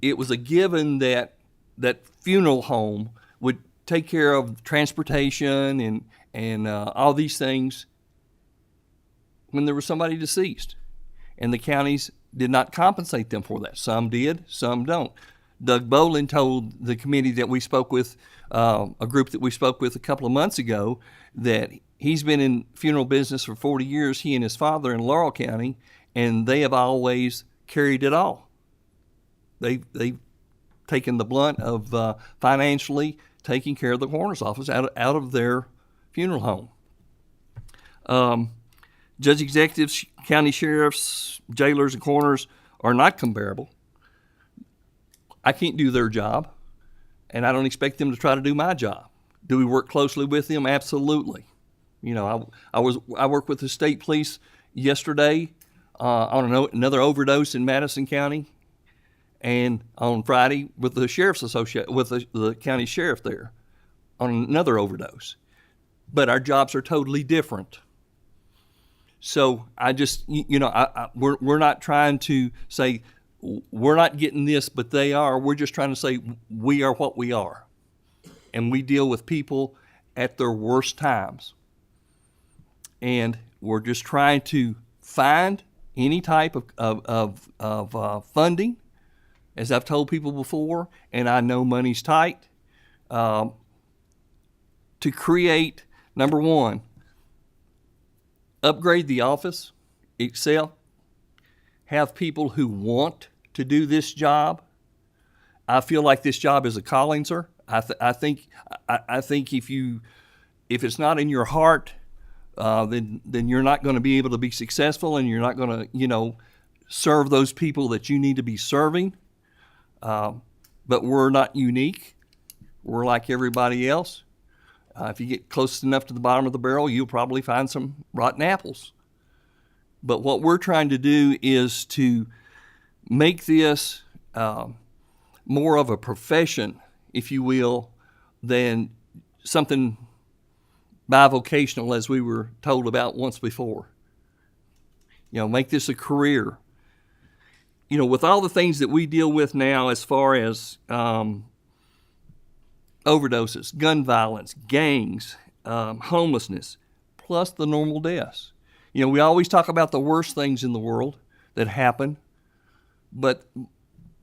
it was a given that that funeral home would take care of transportation and all these things when there was somebody deceased. And the counties did not compensate them for that. Some did, some don't. Doug Bolin told the committee that we spoke with, a group that we spoke with a couple of months ago, that he's been in funeral business for 40 years, he and his father in Laurel County, and they have always carried it all. They've taken the blunt of financially taking care of the coroner's office out of their funeral home. Judge executives, county sheriffs, jailers, and coroners are not comparable. I can't do their job, and I don't expect them to try to do my job. Do we work closely with them? Absolutely. You know, I worked with the state police yesterday on another overdose in Madison County, and on Friday with the sheriff's with the county sheriff there on another overdose. But our jobs are totally different. So I just, we're not trying to say we're not getting this, but they are. We're just trying to say we are what we are, and we deal with people at their worst times. And we're just trying to find any type of funding, as I've told people before, and I know money's tight, to create, number one, upgrade the office, excel, have people who want to do this job. I feel like this job is a calling, sir. I think if it's not in your heart, then you're not going to be able to be successful, and you're not going to serve those people that you need to be serving. But we're not unique. We're like everybody else. If you get close enough to the bottom of the barrel, you'll probably find some rotten apples. But what we're trying to do is to make this more of a profession, if you will, than something bivocational, as we were told about once before. Make this a career. With all the things that we deal with now as far as overdoses, gun violence, gangs, homelessness, plus the normal deaths. We always talk about the worst things in the world that happen, but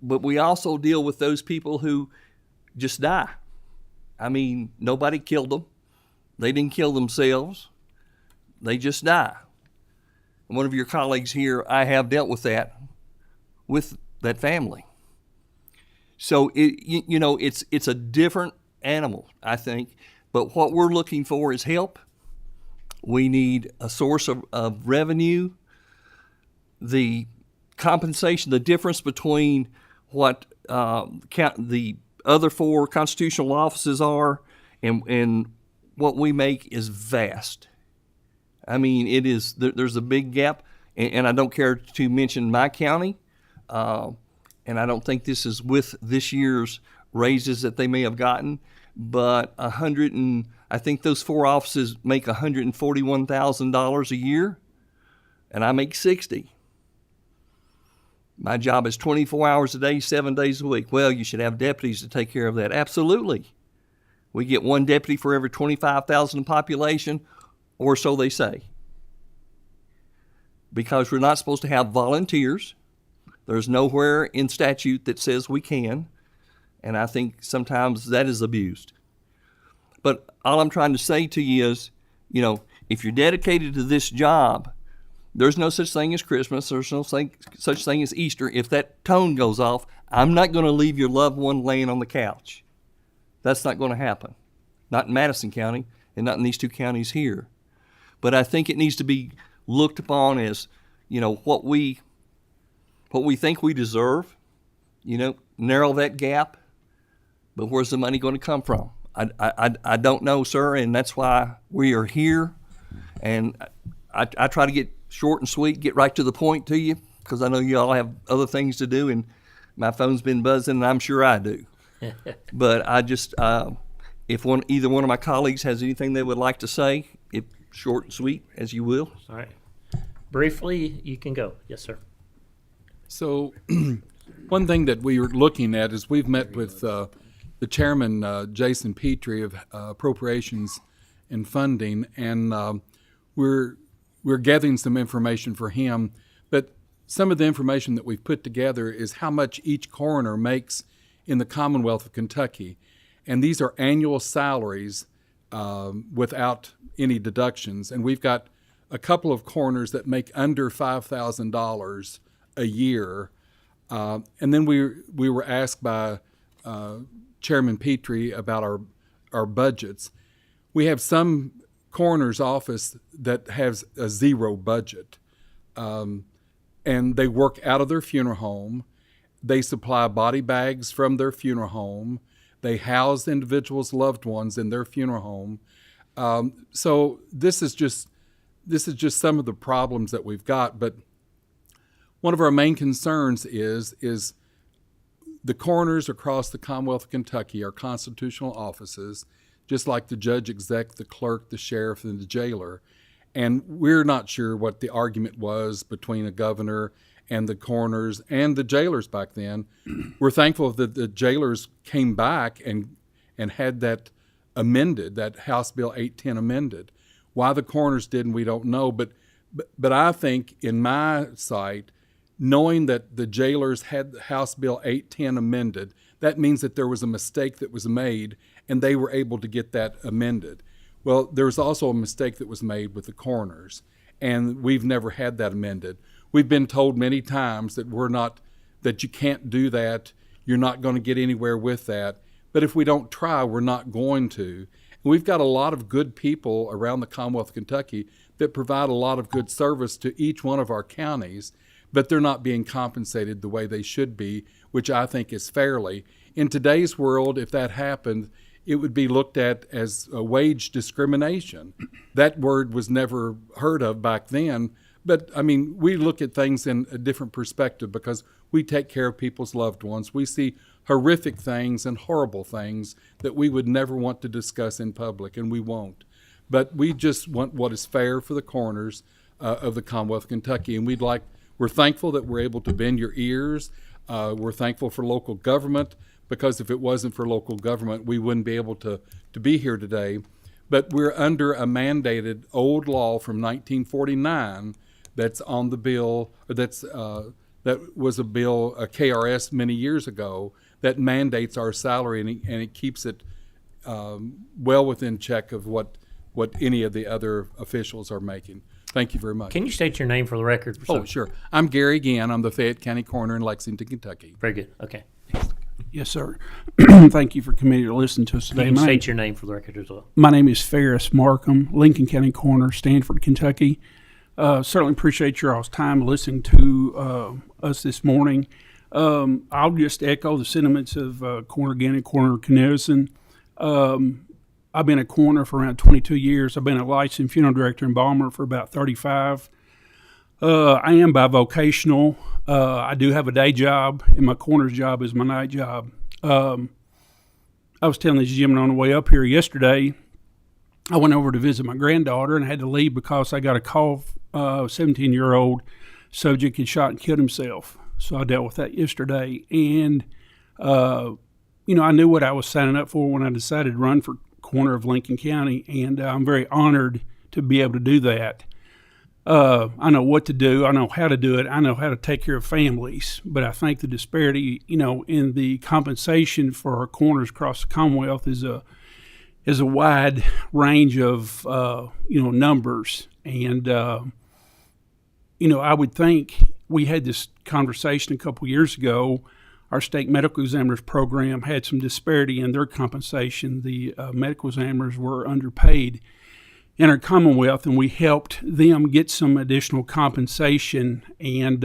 we also deal with those people who just die. I mean, nobody killed them. They didn't kill themselves. They just die. And one of your colleagues here, I have dealt with that family. So it's a different animal, I think. But what we're looking for is help. We need a source of revenue. The compensation, the difference between what the other four constitutional offices are and what we make is vast. I mean, it is. There's a big gap, and I don't care to mention my county, and I don't think this is with this year's raises that they may have gotten, but I think those four offices make $141,000 a year, and I make $60,000. My job is 24 hours a day, 7 days a week. Well, you should have deputies to take care of that. Absolutely. We get one deputy for every 25,000 in population, or so they say. Because we're not supposed to have volunteers. There's nowhere in statute that says we can, and I think sometimes that is abused. But all I'm trying to say to you is, if you're dedicated to this job, there's no such thing as Christmas. There's no such thing as Easter. If that tone goes off, I'm not going to leave your loved one laying on the couch. That's not going to happen. Not in Madison County and not in these two counties here. But I think it needs to be looked upon as, what we think we deserve. narrow that gap. But where's the money going to come from? I don't know, sir, and that's why we are here. And I try to get short and sweet, get right to the point to you, because I know you all have other things to do, and my phone's been buzzing, and I'm sure I do. But I just, if either one of my colleagues has anything they would like to say, if short and sweet, as you will. All right. Briefly, you can go. Yes, sir. So one thing that we are looking at is we've met with the chairman, Jason Petrie of Appropriations and Funding, and we're gathering some information for him. But some of the information that we've put together is how much each coroner makes in the Commonwealth of Kentucky. And these are annual salaries without any deductions. And we've got a couple of coroners that make under $5,000 a year. And then we were asked by Chairman Petrie about our budgets. We have some coroner's office that has a zero budget. And they work out of their funeral home. They supply body bags from their funeral home. They house individuals' loved ones in their funeral home. So this is just some of the problems that we've got. But one of our main concerns is the coroners across the Commonwealth of Kentucky are constitutional offices, just like the judge exec, the clerk, the sheriff, and the jailer. And we're not sure what the argument was between a governor and the coroners and the jailers back then. We're thankful that the jailers came back and had that amended, that House Bill 810 amended. Why the coroners didn't, we don't know. But I think in my sight, knowing that the jailers had House Bill 810 amended, that means that there was a mistake that was made and they were able to get that amended. Well, there was also a mistake that was made with the coroners, and we've never had that amended. We've been told many times that that you can't do that, you're not going to get anywhere with that. But if we don't try, we're not going to. And we've got a lot of good people around the Commonwealth of Kentucky that provide a lot of good service to each one of our counties, but they're not being compensated the way they should be, which I think is fairly. In today's world, if that happened, it would be looked at as a wage discrimination. That word was never heard of back then. But, I mean, we look at things in a different perspective because we take care of people's loved ones. We see horrific things and horrible things that we would never want to discuss in public, and we won't. But we just want what is fair for the coroners of the Commonwealth of Kentucky. And we're thankful that we're able to bend your ears. We're thankful for local government, because if it wasn't for local government, we wouldn't be able to be here today. But we're under a mandated old law from 1949 that's on the bill, that was a bill, a KRS many years ago, that mandates our salary, and it keeps it well within check of what any of the other officials are making. Thank you very much. Can you state your name for the record? Oh, sure. I'm Gary Gann. I'm the Fayette County Coroner in Lexington, Kentucky. Very good. Okay. Yes, sir. Thank you for committee to listen to us today. Can you state your name for the record as well? My name is Ferris Markham, Lincoln County Coroner, Stanford, Kentucky. Certainly appreciate your all's time listening to us this morning. I'll just echo the sentiments of Coroner Gann and Coroner Knudsen. I've been a coroner for around 22 years. I've been a licensed funeral director and embalmer for about 35. I am bivocational. I do have a day job, and my coroner's job is my night job. I was telling this gentleman on the way up here yesterday, I went over to visit my granddaughter and had to leave because I got a call. A 17-year-old subject had shot and killed himself. So I dealt with that yesterday. And, I knew what I was signing up for when I decided to run for coroner of Lincoln County, and I'm very honored to be able to do that. I know what to do. I know how to do it. I know how to take care of families. But I think the disparity, in the compensation for our coroners across the Commonwealth is a wide range of, numbers. And, I would think we had this conversation a couple years ago. Our state medical examiners program had some disparity in their compensation. The medical examiners were underpaid in our Commonwealth, and we helped them get some additional compensation. And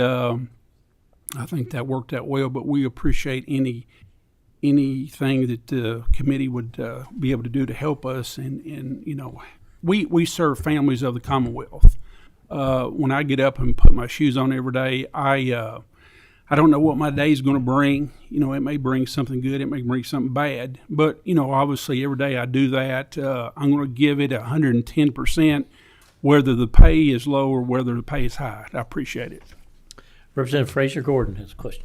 I think that worked out well, but we appreciate anything that the committee would be able to do to help us. And you know, we serve families of the Commonwealth. When I get up and put my shoes on every day, I don't know what my day is going to bring. You know, it may bring something good, it may bring something bad. But, you know, obviously every day I do that. I'm going to give it 110%, whether the pay is low or whether the pay is high. I appreciate it. Representative Fraser Gordon has a question.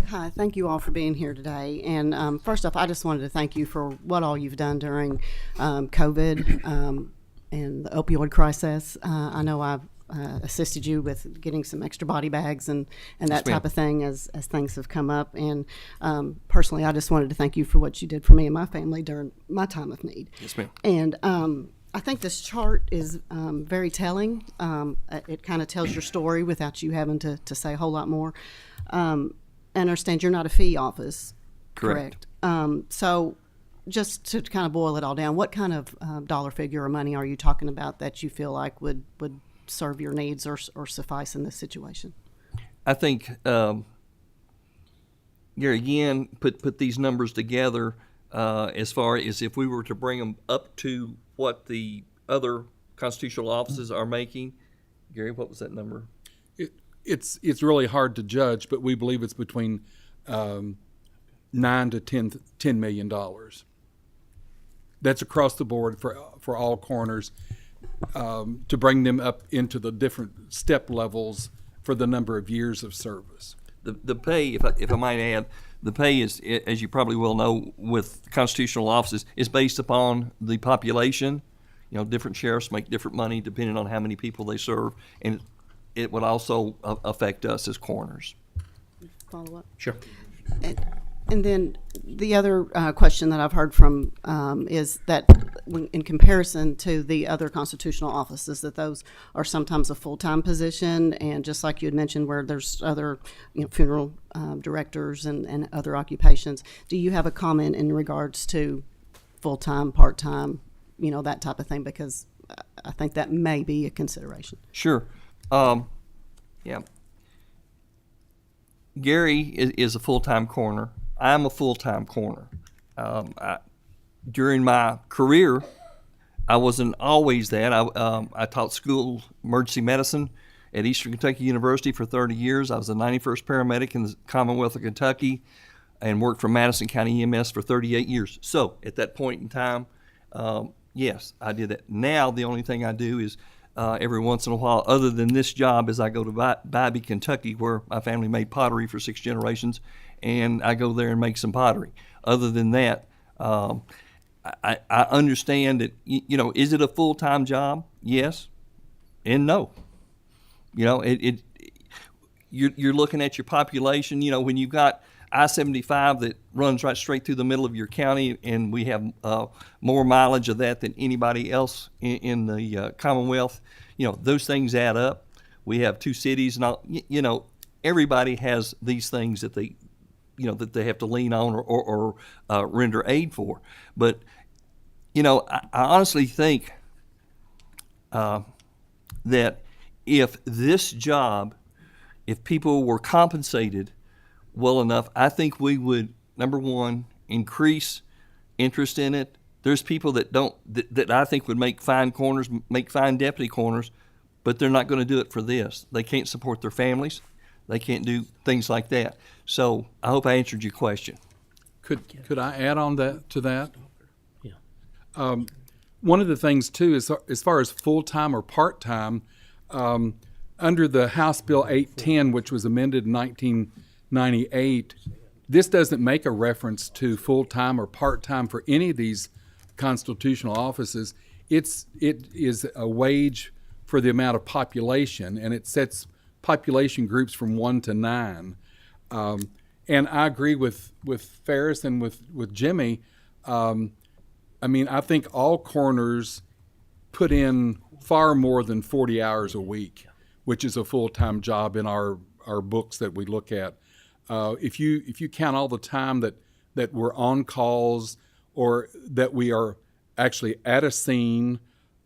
Hi, thank you all for being here today. And first off, I just wanted to thank you for what all you've done during COVID and the opioid crisis. I know I've assisted you with getting some extra body bags and that type of thing as things have come up. And personally, I just wanted to thank you for what you did for me and my family during my time of need. Yes, ma'am. And I think this chart is very telling. It kind of tells your story without you having to say a whole lot more. I understand you're not a fee office, correct? So just to kind of boil it all down, what kind of dollar figure or money are you talking about that you feel like would serve your needs or suffice in this situation? I think, Gary, again, put these numbers together as far as if we were to bring them up to what the other constitutional offices are making. Gary, what was that number? It's really hard to judge, but we believe it's between $9 to $10 million. That's across the board for all coroners. To bring them up into the different step levels for the number of years of service. The pay, if I might add, the pay is, as you probably will know, with constitutional offices, is based upon the population. You know, different sheriffs make different money depending on how many people they serve, and it would also affect us as coroners. Follow up? Sure. And then the other question that I've heard from is that in comparison to the other constitutional offices, that those are sometimes a full-time position, and just like you had mentioned where there's other funeral directors and other occupations, do you have a comment in regards to full-time, part-time, that type of thing? Because I think that may be a consideration. Sure. Yeah. Gary is a full-time coroner. I'm a full-time coroner. During my career, I wasn't always that. I taught school emergency medicine at Eastern Kentucky University for 30 years. I was the 91st paramedic in the Commonwealth of Kentucky and worked for Madison County EMS for 38 years. So at that point in time, yes, I did that. Now the only thing I do is every once in a while, other than this job, is I go to Bybee, Kentucky, where my family made pottery for 6 generations, and I go there and make some pottery. Other than that, I understand that, is it a full-time job? Yes and no. You're looking at your population. When you've got I-75 that runs right straight through the middle of your county, and we have more mileage of that than anybody else in the Commonwealth, those things add up. We have 2 cities, and everybody has these things that they have to lean on or render aid for. But I honestly think that if this job, if people were compensated well enough, I think we would, number one, increase interest in it. There's people that I think would make fine coroners, make fine deputy coroners, but they're not going to do it for this. They can't support their families. They can't do things like that. So I hope I answered your question. Could I add on to that? Yeah. One of the things too is as far as full-time or part-time, under the House Bill 810, which was amended in 1998, this doesn't make a reference to full-time or part-time for any of these constitutional offices. It is a wage for the amount of population, and it sets population groups from 1 to 9. And I agree with Ferris and with Jimmy. I think all coroners put in far more than 40 hours a week, which is a full-time job in our books that we look at. If you count all the time that we're on calls or that we are actually at a scene,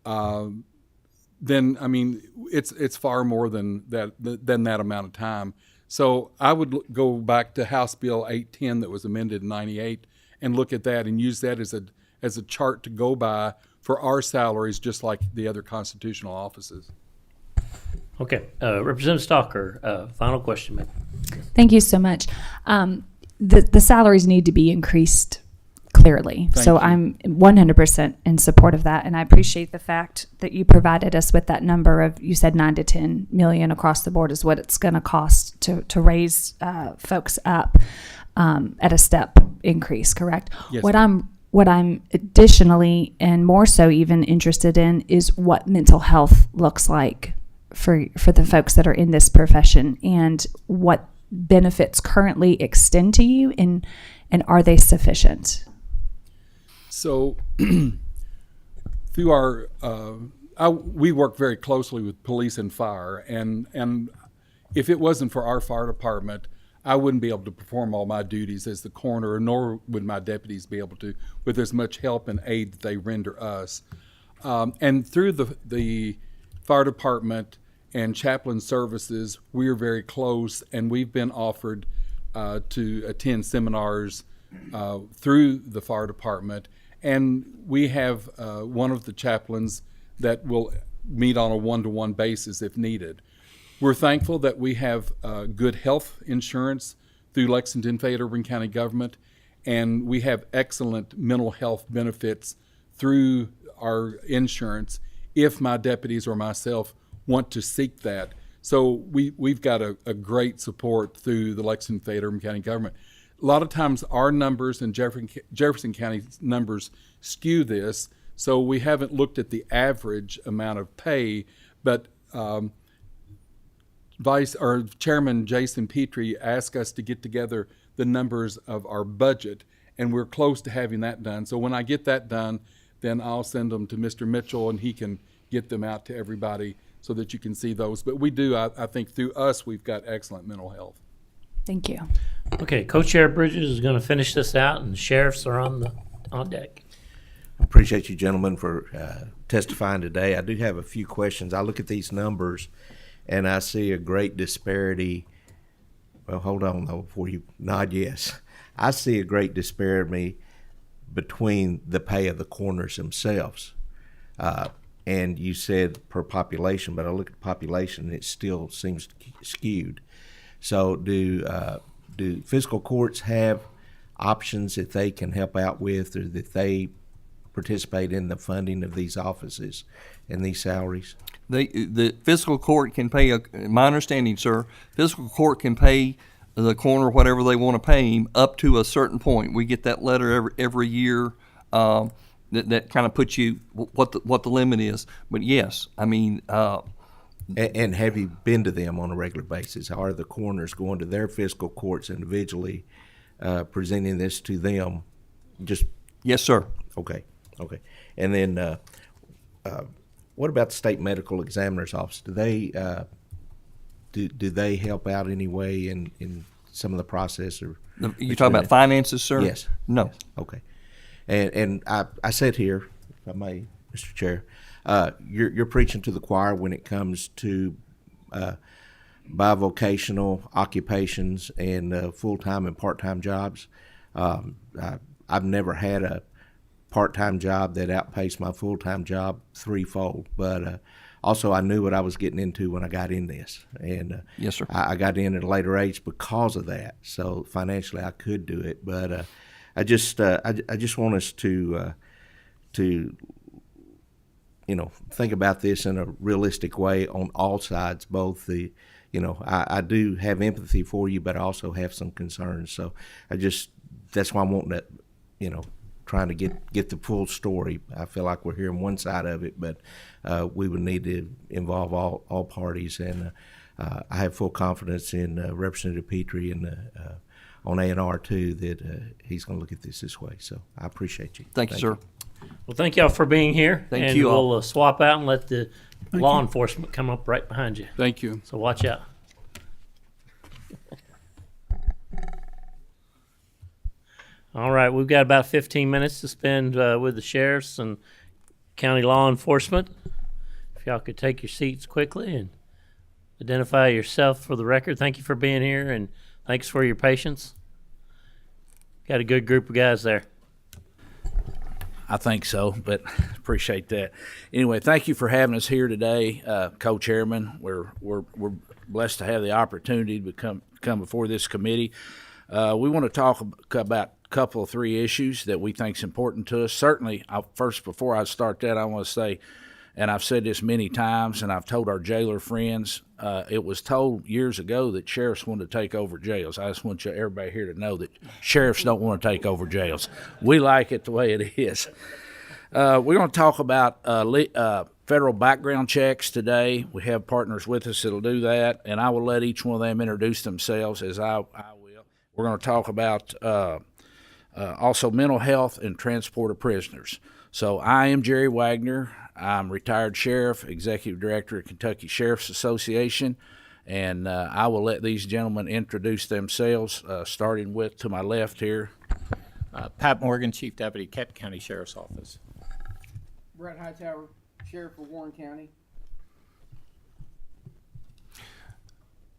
then it's far more than that amount of time. So I would go back to House Bill 810 that was amended in 98 and look at that and use that as a chart to go by for our salaries, just like the other constitutional offices. Okay, Representative Stalker, final question, ma'am. Thank you so much. The salaries need to be increased clearly. Thank So you. I'm 100% in support of that. And I appreciate the fact that you provided us with that number of, you said 9 to 10 million across the board is what it's going to cost to raise folks up at a step increase, correct? Yes, What I'm additionally and more so even interested in is what mental health looks like for the folks that are in this profession, and what benefits currently extend to you, and are they sufficient? So through our, we work very closely with police and fire, and if it wasn't for our fire department, I wouldn't be able to perform all my duties as the coroner, nor would my deputies be able to, with as much help and aid that they render us. And through the fire department and chaplain services, we are very close, and we've been offered to attend seminars through the fire department. And we have one of the chaplains that will meet on a one-to-one basis if needed. We're thankful that we have good health insurance through Lexington Fayette Urban County government, and we have excellent mental health benefits through our insurance if my deputies or myself want to seek that. So we've got a great support through the Lexington Fayette Urban County government. A lot of times our numbers and Jefferson County's numbers skew this, so we haven't looked at the average amount of pay, but Chairman Jason Petrie asked us to get together the numbers of our budget, and we're close to having that done. So when I get that done, then I'll send them to Mr. Mitchell, and he can get them out to everybody so that you can see those. But we do, I think through us, we've got excellent mental health. Thank you. Okay, Co-Chair Bridges is going to finish this out, and the sheriffs are on deck. I appreciate you gentlemen for testifying today. I do have a few questions. I look at these numbers, and I see a great disparity. Well, hold on, though, before you nod yes. I see a great disparity between the pay of the coroners themselves. And you said per population, but I look at population, and it still seems skewed. So do fiscal courts have options that they can help out with, or that they participate in the funding of these offices and these salaries? The fiscal court can pay, my understanding, sir, fiscal court can pay the coroner whatever they want to pay him up to a certain point. We get that letter every year that kind of puts you what the limit is. But yes, I mean. And have you been to them on a regular basis? Are the coroners going to their fiscal courts individually, presenting this to them? Just yes, sir. Okay. And then what about the state medical examiner's office? Do they do they help out any way in some of the process? Or you talking about finances, sir? Yes. No. Yes. Okay. And I said here, if I may, Mr. Chair, you're preaching to the choir when it comes to bivocational occupations and full-time and part-time jobs. I've never had a part-time job that outpaced my full-time job threefold, but also I knew what I was getting into when I got in this, and yes, sir. I got in at a later age because of that. So financially, I could do it, but I just want us to think about this in a realistic way on all sides. Both the, I do have empathy for you, but I also have some concerns. So that's why I'm wanting to, trying to get the full story. I feel like we're hearing one side of it, but we would need to involve all parties. And I have full confidence in Representative Petrie and on A&R too, that he's going to look at this way. So I appreciate you. Thank you, sir. Well, thank y'all for being here. Thank you all. We'll swap out and let the law enforcement come up right behind you. Thank you. So watch out. All right, we've got about 15 minutes to spend with the sheriffs and county law enforcement. If y'all could take your seats quickly, and identify yourself for the record. Thank you for being here, and thanks for your patience. Got a good group of guys there. I think so, but appreciate that. Anyway, thank you for having us here today, co-chairman. We're blessed to have the opportunity to come before this committee. We want to talk about a couple of three issues that we think is important to us. Certainly, before I start that, I want to say, and I've said this many times, and I've told our jailer friends, it was told years ago that sheriffs wanted to take over jails. I just want everybody here to know that sheriffs don't want to take over jails. We like it the way it is. We're going to talk about federal background checks today. We have partners with us that'll do that, and I will let each one of them introduce themselves as I will. We're going to talk about also mental health and transport of prisoners. So I am Jerry Wagner. I'm retired sheriff, executive director of Kentucky Sheriff's Association, and I will let these gentlemen introduce themselves, starting with to my left here. Pat Morgan, Chief Deputy, Kenton County Sheriff's Office. Brett Hightower, Sheriff of Warren County.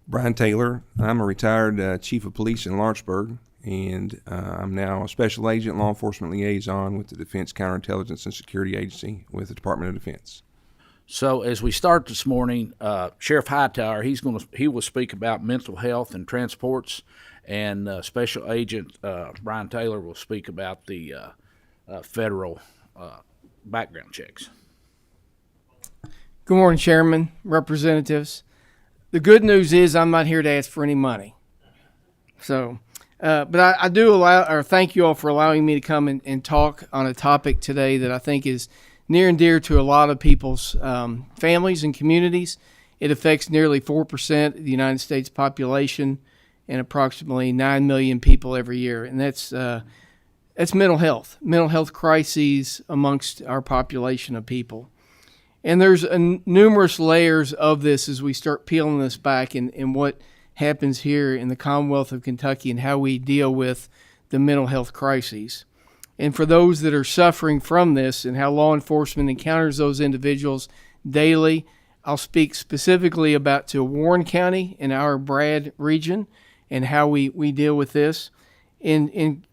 Brian Taylor. I'm a retired Chief of Police in Lawrenceburg, and I'm now a Special Agent Law Enforcement Liaison with the Defense Counterintelligence and Security Agency with the Department of Defense. So as we start this morning, Sheriff Hightower, he will speak about mental health and transports, and Special Agent Brian Taylor will speak about the federal background checks. Good morning, Chairman, representatives. The good news is I'm not here to ask for any money. So, but I do thank you all for allowing me to come and talk on a topic today that I think is near and dear to a lot of people's families and communities. It affects nearly 4% of the United States population and approximately 9 million people every year. And that's mental health crises amongst our population of people. And there's numerous layers of this as we start peeling this back and what happens here in the Commonwealth of Kentucky and how we deal with the mental health crises. And for those that are suffering from this and how law enforcement encounters those individuals daily, I'll speak specifically about to Warren County and our Brad region and how we deal with this. In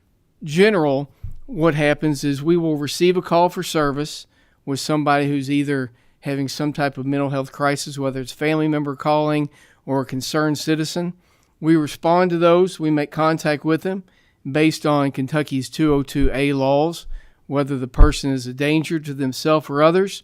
general, what happens is we will receive a call for service with somebody who's either having some type of mental health crisis, whether it's a family member calling or a concerned citizen. We respond to those. We make contact with them based on Kentucky's 202A laws, whether the person is a danger to themselves or others.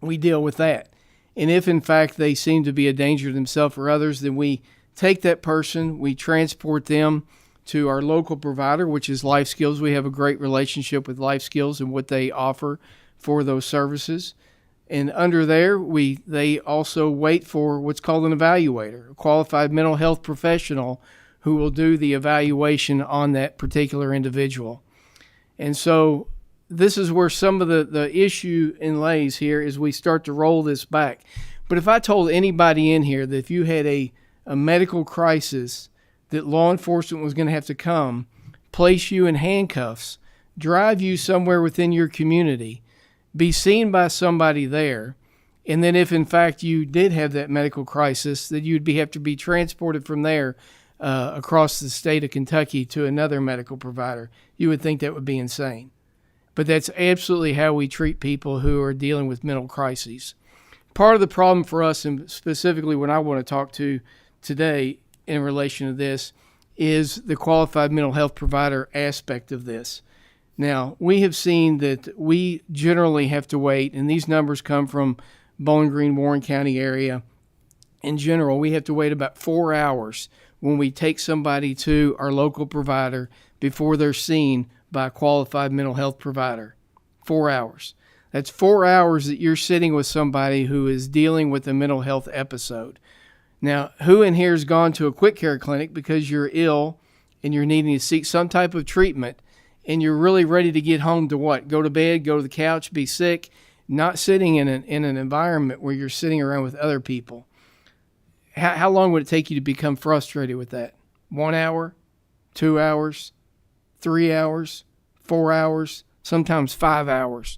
We deal with that. And if, in fact, they seem to be a danger to themselves or others, then we take that person, we transport them to our local provider, which is Life Skills. We have a great relationship with Life Skills and what they offer for those services. And under there, they also wait for what's called an evaluator, a qualified mental health professional who will do the evaluation on that particular individual. And so this is where some of the issue lays here as we start to roll this back. But if I told anybody in here that if you had a medical crisis, that law enforcement was going to have to come, place you in handcuffs, drive you somewhere within your community, be seen by somebody there, and then if in fact you did have that medical crisis, that you'd have to be transported from there across the state of Kentucky to another medical provider, you would think that would be insane. But that's absolutely how we treat people who are dealing with mental crises. Part of the problem for us, and specifically what I want to talk to today in relation to this, is the qualified mental health provider aspect of this. Now, we have seen that we generally have to wait, and these numbers come from Bowling Green, Warren County area. In general, we have to wait about 4 hours when we take somebody to our local provider before they're seen by a qualified mental health provider. 4 hours. That's 4 hours that you're sitting with somebody who is dealing with a mental health episode. Now, who in here has gone to a quick care clinic because you're ill and you're needing to seek some type of treatment and you're really ready to get home to what? Go to bed, go to the couch, be sick, not sitting in an environment where you're sitting around with other people. How long would it take you to become frustrated with that? 1 hour, 2 hours, 3 hours, 4 hours, sometimes 5 hours.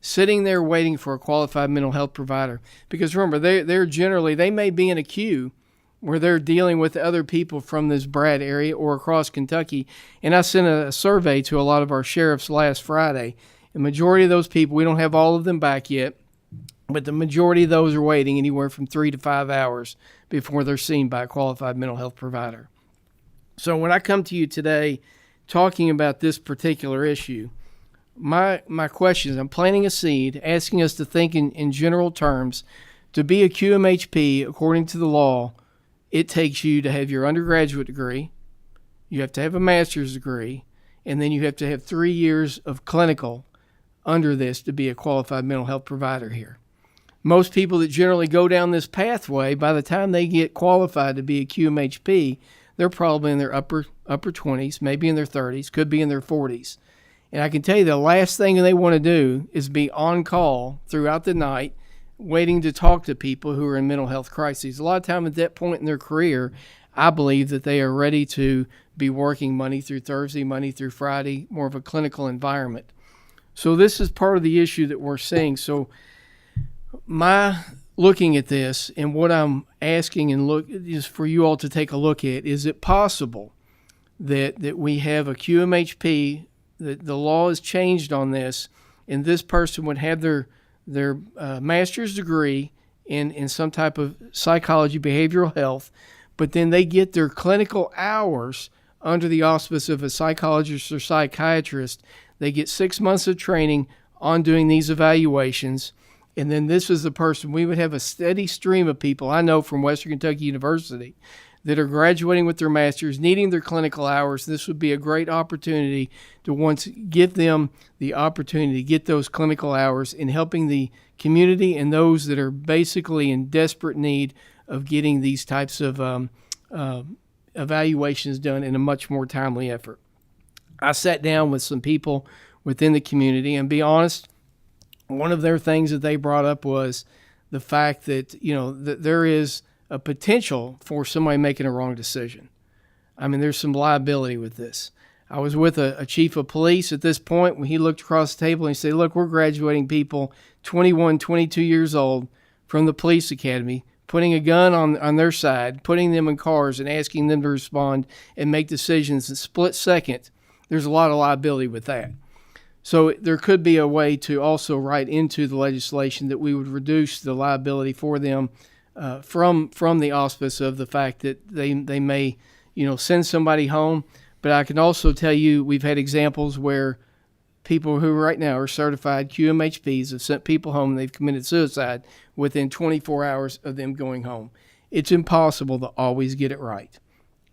sitting there waiting for a qualified mental health provider. Because remember, they may be in a queue where they're dealing with other people from this Brad area or across Kentucky. And I sent a survey to a lot of our sheriffs last Friday. The majority of those people, we don't have all of them back yet, but the majority of those are waiting anywhere from 3 to 5 hours before they're seen by a qualified mental health provider. So when I come to you today talking about this particular issue, my question is, I'm planting a seed, asking us to think in general terms. To be a QMHP, according to the law, it takes you to have your undergraduate degree, you have to have a master's degree, and then you have to have 3 years of clinical under this to be a qualified mental health provider here. Most people that generally go down this pathway, by the time they get qualified to be a QMHP, they're probably in their upper 20s, maybe in their 30s, could be in their 40s. And I can tell you the last thing they want to do is be on call throughout the night waiting to talk to people who are in mental health crises. A lot of time at that point in their career, I believe that they are ready to be working Monday through Thursday, Monday through Friday, more of a clinical environment. So this is part of the issue that we're seeing. So my looking at this and what I'm asking and look is for you all to take a look at, is it possible that we have a QMHP, that the law is changed on this, and this person would have their master's degree in some type of psychology, behavioral health, but then they get their clinical hours under the auspice of a psychologist or psychiatrist. They get 6 months of training on doing these evaluations, and then this is the person. We would have a steady stream of people I know from Western Kentucky University that are graduating with their masters, needing their clinical hours. This would be a great opportunity to once give them the opportunity to get those clinical hours in helping the community and those that are basically in desperate need of getting these types of evaluations done in a much more timely effort. I sat down with some people within the community, and be honest, one of their things that they brought up was the fact that, that there is a potential for somebody making a wrong decision. I mean, there's some liability with this. I was with a chief of police at this point when he looked across the table and he said, look, we're graduating people 21, 22 years old from the police academy, putting a gun on their side, putting them in cars and asking them to respond and make decisions in a split second. There's a lot of liability with that. So there could be a way to also write into the legislation that we would reduce the liability for them from the auspice of the fact that they may, send somebody home. But I can also tell you we've had examples where people who right now are certified QMHPs have sent people home and they've committed suicide within 24 hours of them going home. It's impossible to always get it right.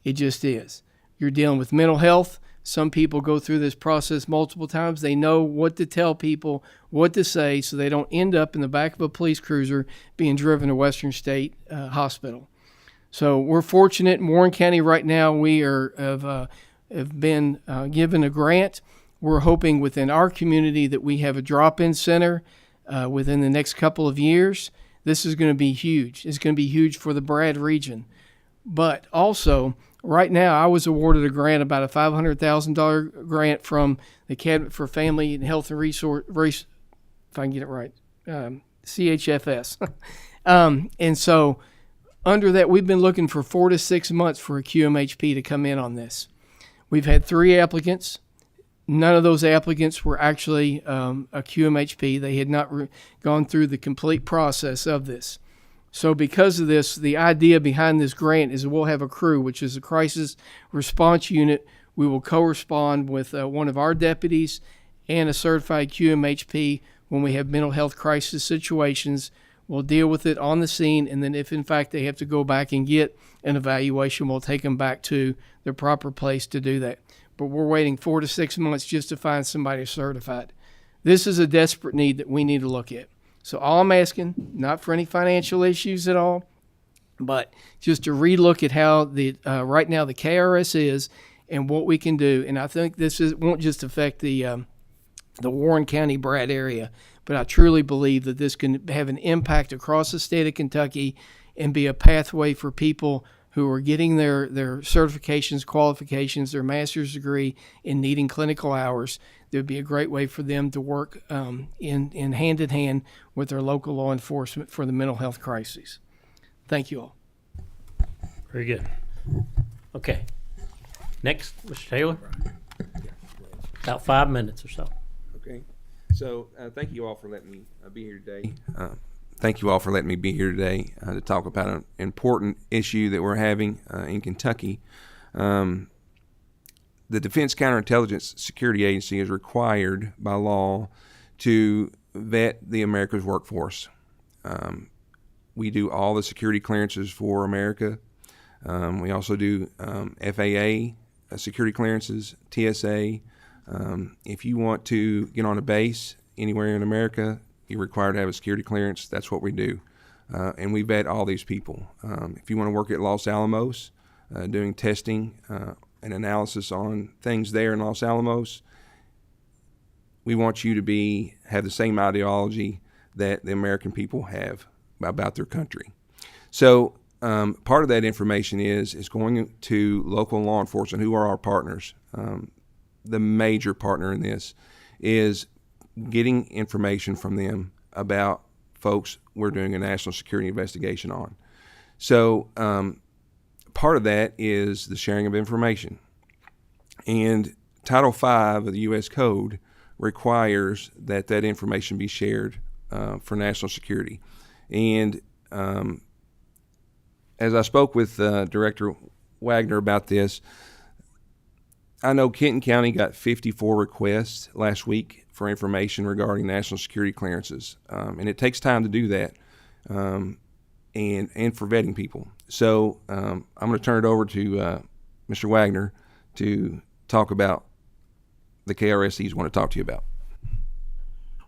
It just is. You're dealing with mental health. Some people go through this process multiple times. They know what to tell people, what to say, so they don't end up in the back of a police cruiser being driven to Western State Hospital. So we're fortunate in Warren County right now. We have been given a grant. We're hoping within our community that we have a drop-in center within the next couple of years. This is going to be huge. It's going to be huge for the Brad region. But also, right now, I was awarded a grant, about a $500,000 grant from the Cabinet for Family and Health and Resource, if I can get it right, CHFS. And so under that, we've been looking for 4 to 6 months for a QMHP to come in on this. We've had 3 applicants. None of those applicants were actually a QMHP. They had not gone through the complete process of this. So because of this, the idea behind this grant is we'll have a crew, which is a crisis response unit. We will co-respond with one of our deputies and a certified QMHP when we have mental health crisis situations. We'll deal with it on the scene, and then if in fact they have to go back and get an evaluation, we'll take them back to the proper place to do that. But we're waiting 4 to 6 months just to find somebody certified. This is a desperate need that we need to look at. So all I'm asking, not for any financial issues at all, but just to relook at how the right now the KRS is and what we can do. And I think this won't just affect the Warren County Brad area, but I truly believe that this can have an impact across the state of Kentucky and be a pathway for people who are getting their certifications, qualifications, their master's degree, and needing clinical hours. it would be a great way for them to work in hand in hand with their local law enforcement for the mental health crises. Thank you all. Very good. Okay. Next, Mr. Taylor. About 5 minutes or so. Okay. So thank you all for letting me be here today. Thank you all for letting me be here today to talk about an important issue that we're having in Kentucky. The Defense Counterintelligence Security Agency is required by law to vet the America's workforce. We do all the security clearances for America. We also do FAA security clearances, TSA. If you want to get on a base anywhere in America, you're required to have a security clearance. That's what we do. And we vet all these people. If you want to work at Los Alamos, doing testing and analysis on things there in Los Alamos, we want you to have the same ideology that the American people have about their country. So part of that information is going to local law enforcement, who are our partners. The major partner in this is getting information from them about folks we're doing a national security investigation on. So part of that is the sharing of information. And Title V of the U.S. Code requires that information be shared for national security. And as I spoke with Director Wagner about this, I know Kenton County got 54 requests last week for information regarding national security clearances, and it takes time to do that, and for vetting people. So I'm going to turn it over to Mr. Wagner to talk about the KRS he's want to talk to you about.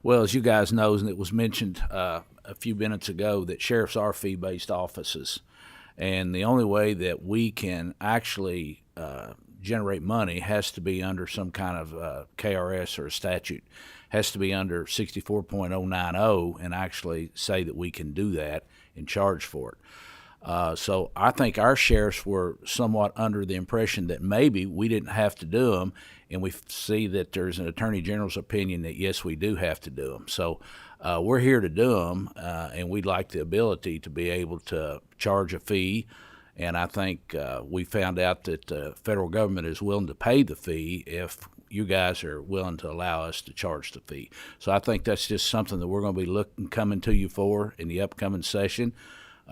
Well, as you guys know, and it was mentioned a few minutes ago, that sheriffs are fee-based offices, and the only way that we can actually generate money has to be under some kind of KRS or a statute. Has to be under 64.090 and actually say that we can do that and charge for it. So I think our sheriffs were somewhat under the impression that maybe we didn't have to do them, and we see that there's an attorney general's opinion that yes, we do have to do them. So we're here to do them, and we'd like the ability to be able to charge a fee. And I think we found out that the federal government is willing to pay the fee if you guys are willing to allow us to charge the fee. So I think that's just something that we're going to be coming to you for in the upcoming session.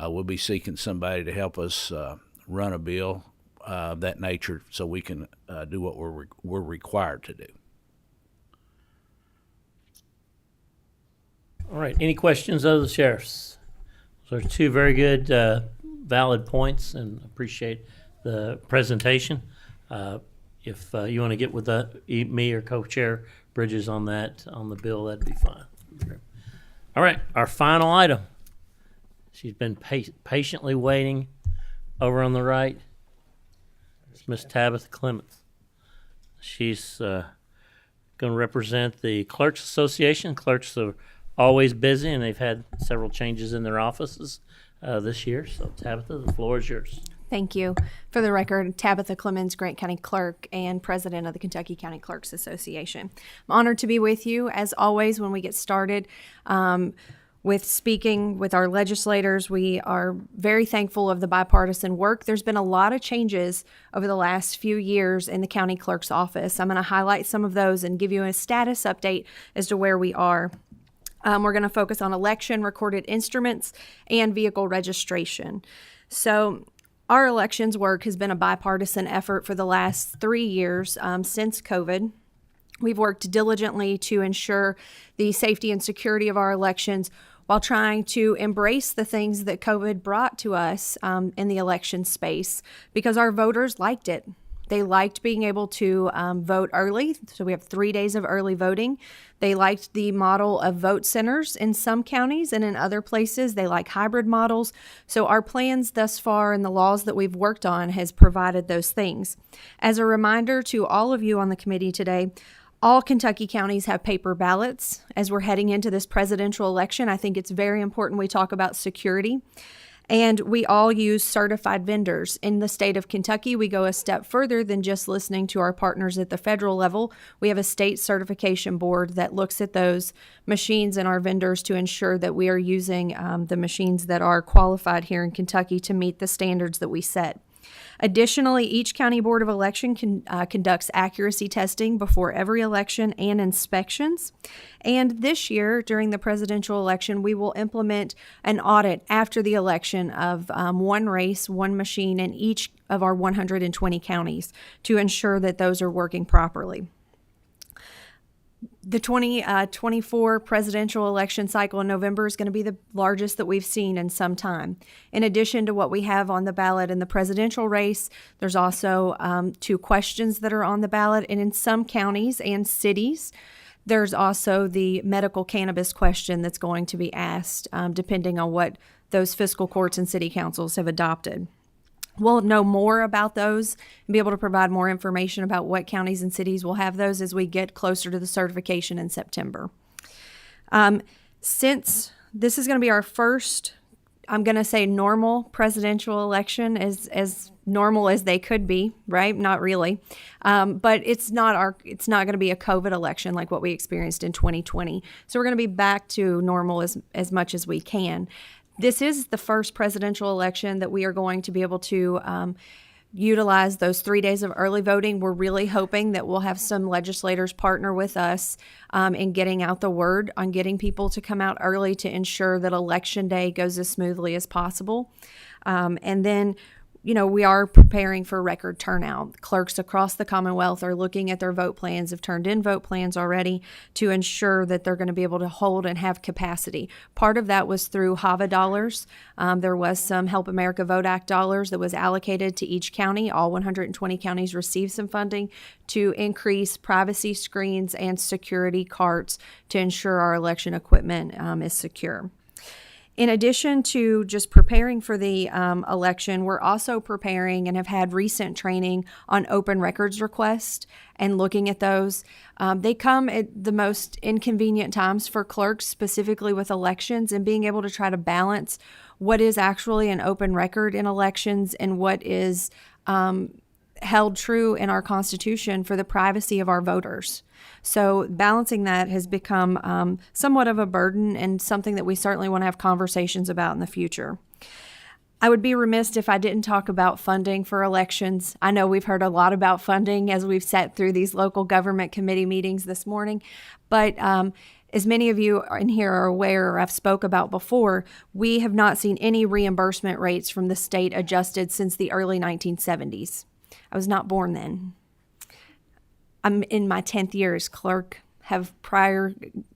We'll be seeking somebody to help us run a bill of that nature so we can do what we're required to do. All right. Any questions of the sheriffs? Those are two very good valid points, and appreciate the presentation. If you want to get with me or Co-Chair Bridges on that, on the bill, that'd be fine. All right, our final item. She's been patiently waiting over on the right. It's Miss Tabitha Clements. She's going to represent the Clerks Association. Clerks are always busy, and they've had several changes in their offices this year. So Tabitha, the floor is yours. Thank you. For the record, Tabitha Clemens, Grant County Clerk and President of the Kentucky County Clerks Association. I'm honored to be with you. As always, when we get started with speaking with our legislators, we are very thankful of the bipartisan work. There's been a lot of changes over the last few years in the county clerk's office. I'm going to highlight some of those and give you a status update as to where we are. We're going to focus on election recorded instruments and vehicle registration. So our elections work has been a bipartisan effort for the last 3 years since COVID. We've worked diligently to ensure the safety and security of our elections while trying to embrace the things that COVID brought to us in the election space, because our voters liked it. They liked being able to vote early. So we have 3 days of early voting. They liked the model of vote centers in some counties, and in other places they like hybrid models. So our plans thus far and the laws that we've worked on has provided those things. As a reminder to all of you on the committee today, all Kentucky counties have paper ballots. As we're heading into this presidential election, I think it's very important we talk about security. And we all use certified vendors. In the state of Kentucky, we go a step further than just listening to our partners at the federal level. We have a state certification board that looks at those machines and our vendors to ensure that we are using the machines that are qualified here in Kentucky to meet the standards that we set. Additionally, each county board of election conducts accuracy testing before every election and inspections. And this year, during the presidential election, we will implement an audit after the election of one race, one machine in each of our 120 counties to ensure that those are working properly. The 2024 presidential election cycle in November is going to be the largest that we've seen in some time. In addition to what we have on the ballot in the presidential race, there's also 2 questions that are on the ballot. And in some counties and cities, there's also the medical cannabis question that's going to be asked, depending on what those fiscal courts and city councils have adopted. We'll know more about those and be able to provide more information about what counties and cities will have those as we get closer to the certification in September. Since this is going to be our first, I'm going to say normal presidential election, as normal as they could be, right? Not really. But it's not going to be a COVID election like what we experienced in 2020. So we're going to be back to normal as much as we can. This is the first presidential election that we are going to be able to utilize those 3 days of early voting. We're really hoping that we'll have some legislators partner with us in getting out the word on getting people to come out early to ensure that Election Day goes as smoothly as possible. And then, we are preparing for record turnout. Clerks across the Commonwealth are looking at their vote plans, have turned in vote plans already to ensure that they're going to be able to hold and have capacity. Part of that was through HAVA dollars. There was some Help America Vote Act dollars that was allocated to each county. All 120 counties received some funding to increase privacy screens and security carts to ensure our election equipment is secure. In addition to just preparing for the election, we're also preparing and have had recent training on open records requests and looking at those. They come at the most inconvenient times for clerks, specifically with elections, and being able to try to balance what is actually an open record in elections and what is held true in our Constitution for the privacy of our voters. So balancing that has become somewhat of a burden and something that we certainly want to have conversations about in the future. I would be remiss if I didn't talk about funding for elections. I know we've heard a lot about funding as we've sat through these local government committee meetings this morning, but as many of you in here are aware or I've spoke about before, we have not seen any reimbursement rates from the state adjusted since the early 1970s. I was not born then. I'm in my 10th year as clerk, have prior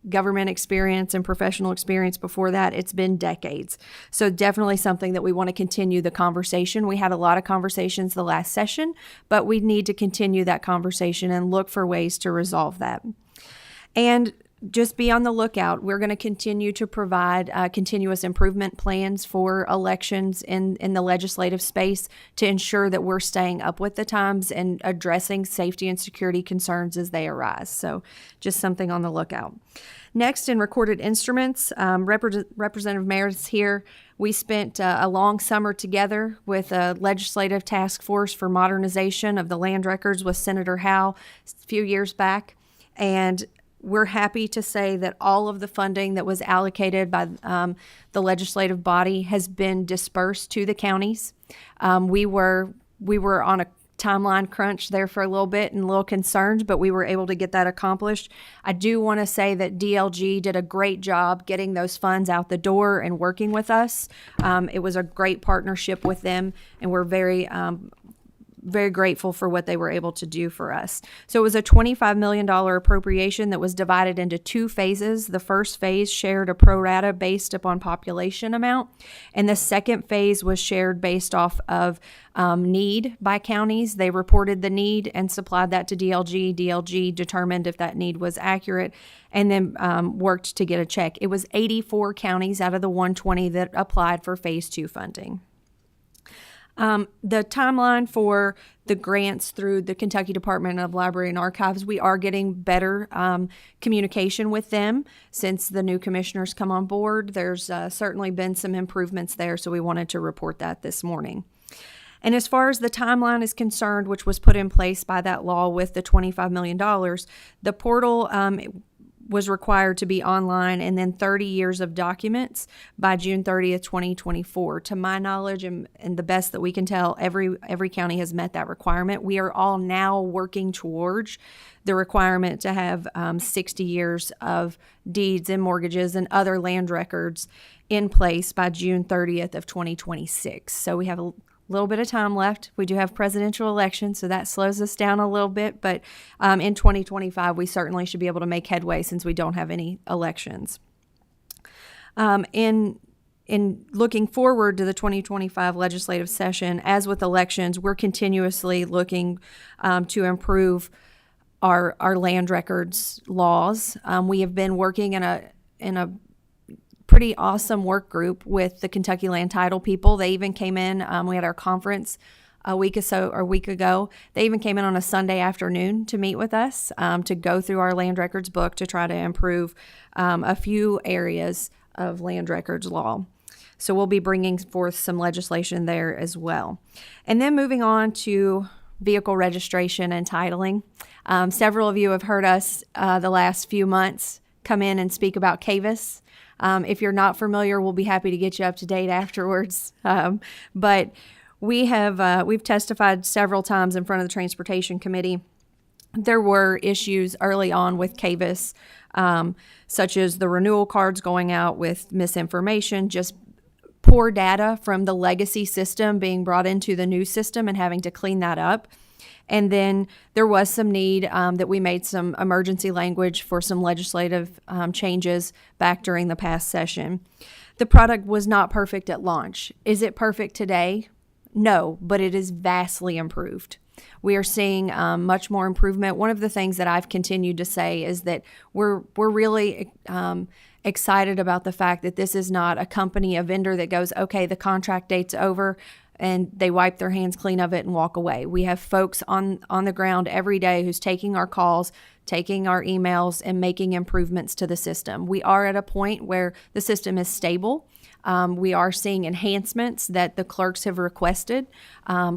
government experience and professional experience before that. It's been decades. So definitely something that we want to continue the conversation. We had a lot of conversations the last session, but we need to continue that conversation and look for ways to resolve that. And just be on the lookout. We're going to continue to provide continuous improvement plans for elections in the legislative space to ensure that we're staying up with the times and addressing safety and security concerns as they arise. So just something on the lookout. Next, in recorded instruments, Representative Meredith's here. We spent a long summer together with a legislative task force for modernization of the land records with Senator Howe a few years back. And we're happy to say that all of the funding that was allocated by the legislative body has been dispersed to the counties. We were on a timeline crunch there for a little bit and a little concerned, but we were able to get that accomplished. I do want to say that DLG did a great job getting those funds out the door and working with us. It was a great partnership with them, and we're very grateful for what they were able to do for us. So it was a $25 million appropriation that was divided into 2 phases. The first phase shared a pro rata based upon population amount, and the second phase was shared based off of need by counties. They reported the need and supplied that to DLG. DLG determined if that need was accurate and then worked to get a check. It was 84 counties out of the 120 that applied for phase 2 funding. The timeline for the grants through the Kentucky Department of Library and Archives, we are getting better communication with them since the new commissioners come on board. There's certainly been some improvements there, so we wanted to report that this morning. And as far as the timeline is concerned, which was put in place by that law with the $25 million, the portal was required to be online and then 30 years of documents by June 30th, 2024. To my knowledge and the best that we can tell, every county has met that requirement. We are all now working towards the requirement to have 60 years of deeds and mortgages and other land records in place by June 30th of 2026. So we have a little bit of time left. We do have presidential elections, so that slows us down a little bit. But in 2025, we certainly should be able to make headway since we don't have any elections. In looking forward to the 2025 legislative session, as with elections, we're continuously looking to improve our land records laws. We have been working in a pretty awesome work group with the Kentucky Land Title people. They even came in. We had our conference a week ago. They even came in on a Sunday afternoon to meet with us to go through our land records book to try to improve a few areas of land records law. So we'll be bringing forth some legislation there as well. And then moving on to vehicle registration and titling. Several of you have heard us the last few months come in and speak about CAVIS. If you're not familiar, we'll be happy to get you up to date afterwards. But we've testified several times in front of the Transportation Committee. There were issues early on with CAVIS, such as the renewal cards going out with misinformation, just poor data from the legacy system being brought into the new system and having to clean that up. And then there was some need that we made some emergency language for some legislative changes back during the past session. The product was not perfect at launch. Is it perfect today? No, but it is vastly improved. We are seeing much more improvement. One of the things that I've continued to say is that we're really excited about the fact that this is not a company, a vendor that goes, okay, the contract date's over, and they wipe their hands clean of it and walk away. We have folks on the ground every day who's taking our calls, taking our emails, and making improvements to the system. We are at a point where the system is stable. We are seeing enhancements that the clerks have requested.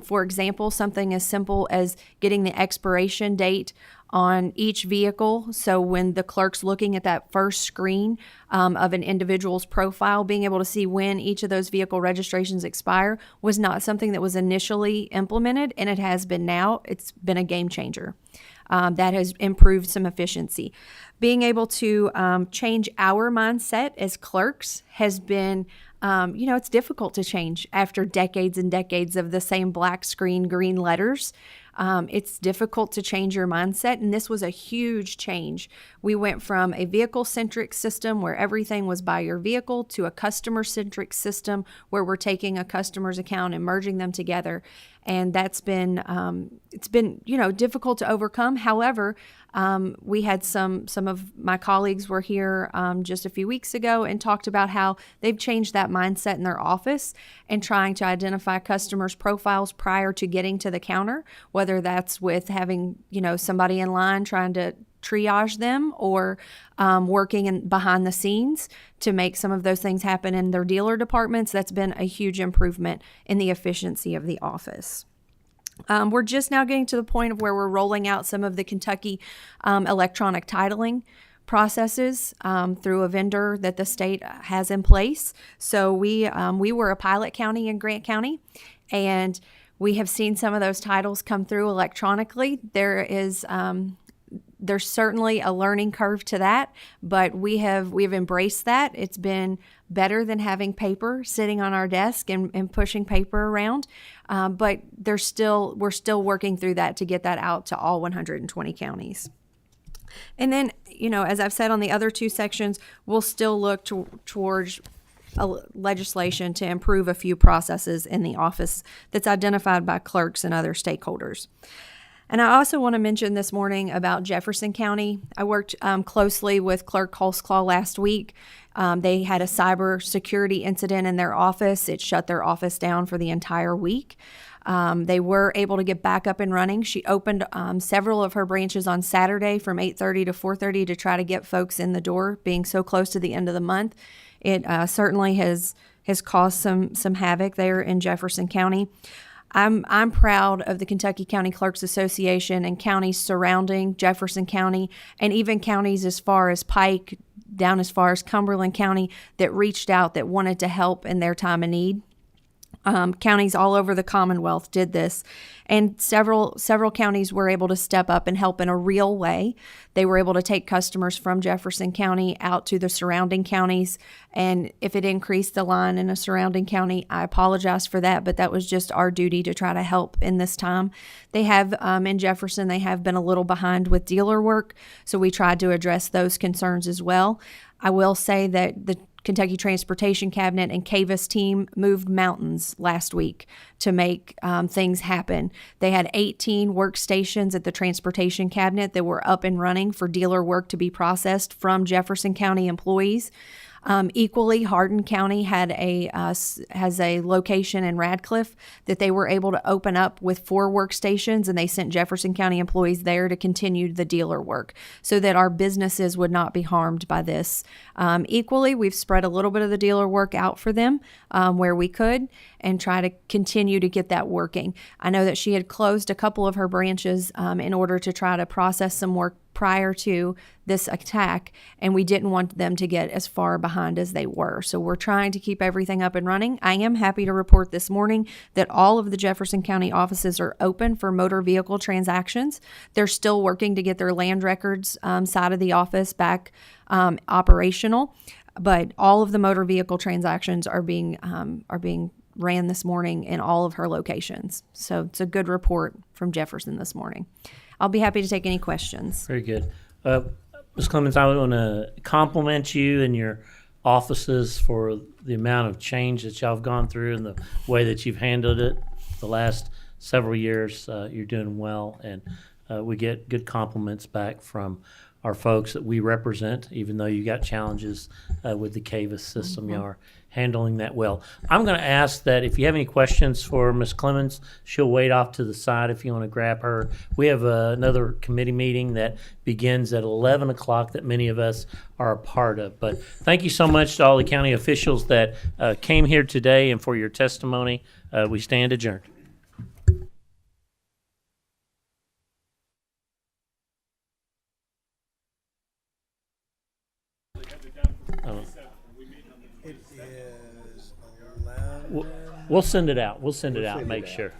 For example, something as simple as getting the expiration date on each vehicle. So when the clerk's looking at that first screen of an individual's profile, being able to see when each of those vehicle registrations expire was not something that was initially implemented, and it has been now. It's been a game changer. That has improved some efficiency. Being able to change our mindset as clerks has been, it's difficult to change after decades and decades of the same black screen, green letters. It's difficult to change your mindset, and this was a huge change. We went from a vehicle-centric system where everything was by your vehicle to a customer-centric system where we're taking a customer's account and merging them together, and that's been difficult to overcome. However, we had some of my colleagues were here just a few weeks ago and talked about how they've changed that mindset in their office and trying to identify customers' profiles prior to getting to the counter, whether that's with having somebody in line trying to triage them or working behind the scenes to make some of those things happen in their dealer departments. That's been a huge improvement in the efficiency of the office. We're just now getting to the point of where we're rolling out some of the Kentucky electronic titling processes through a vendor that the state has in place. So we were a pilot county in Grant County, and we have seen some of those titles come through electronically. There's certainly a learning curve to that, but we have embraced that. It's been better than having paper sitting on our desk and pushing paper around. But we're still working through that to get that out to all 120 counties. And then, as I've said on the other two sections, we'll still look towards legislation to improve a few processes in the office that's identified by clerks and other stakeholders. And I also want to mention this morning about Jefferson County. I worked closely with Clerk Holzclaw last week. They had a cyber security incident in their office. It shut their office down for the entire week. They were able to get back up and running. She opened several of her branches on Saturday from 8:30 to 4:30 to try to get folks in the door, being so close to the end of the month. It certainly has caused some havoc there in Jefferson County. I'm proud of the Kentucky County Clerks Association and counties surrounding Jefferson County, and even counties as far as Pike, down as far as Cumberland County, that reached out, that wanted to help in their time of need. Counties all over the Commonwealth did this, and several counties were able to step up and help in a real way. They were able to take customers from Jefferson County out to the surrounding counties, and if it increased the line in a surrounding county, I apologize for that, but that was just our duty to try to help in this time. They have, in Jefferson, they have been a little behind with dealer work, so we tried to address those concerns as well. I will say that the Kentucky Transportation Cabinet and CAVIS team moved mountains last week to make things happen. They had 18 workstations at the Transportation Cabinet that were up and running for dealer work to be processed from Jefferson County employees. Equally, Hardin County had has a location in Radcliffe that they were able to open up with 4 workstations, and they sent Jefferson County employees there to continue the dealer work so that our businesses would not be harmed by this. Equally, we've spread a little bit of the dealer work out for them where we could, and try to continue to get that working. I know that she had closed a couple of her branches in order to try to process some work prior to this attack, and we didn't want them to get as far behind as they were. So we're trying to keep everything up and running. I am happy to report this morning that all of the Jefferson County offices are open for motor vehicle transactions. They're still working to get their land records side of the office back operational, but all of the motor vehicle transactions are being ran this morning in all of her locations. So it's a good report from Jefferson this morning. I'll be happy to take any questions. Very good. Ms. Clemens, I want to compliment you and your offices for the amount of change that y'all have gone through and the way that you've handled it the last several years. You're doing well, and we get good compliments back from our folks that we represent, even though you got challenges with the CAVIS system. You are handling that well. I'm going to ask that if you have any questions for Ms. Clemens, she'll wait off to the side if you want to grab her. We have another committee meeting that begins at 11 o'clock that many of us are a part of. But thank you so much to all the county officials that came here today and for your testimony. We stand adjourned. We'll send it out. We'll send it out. Make sure.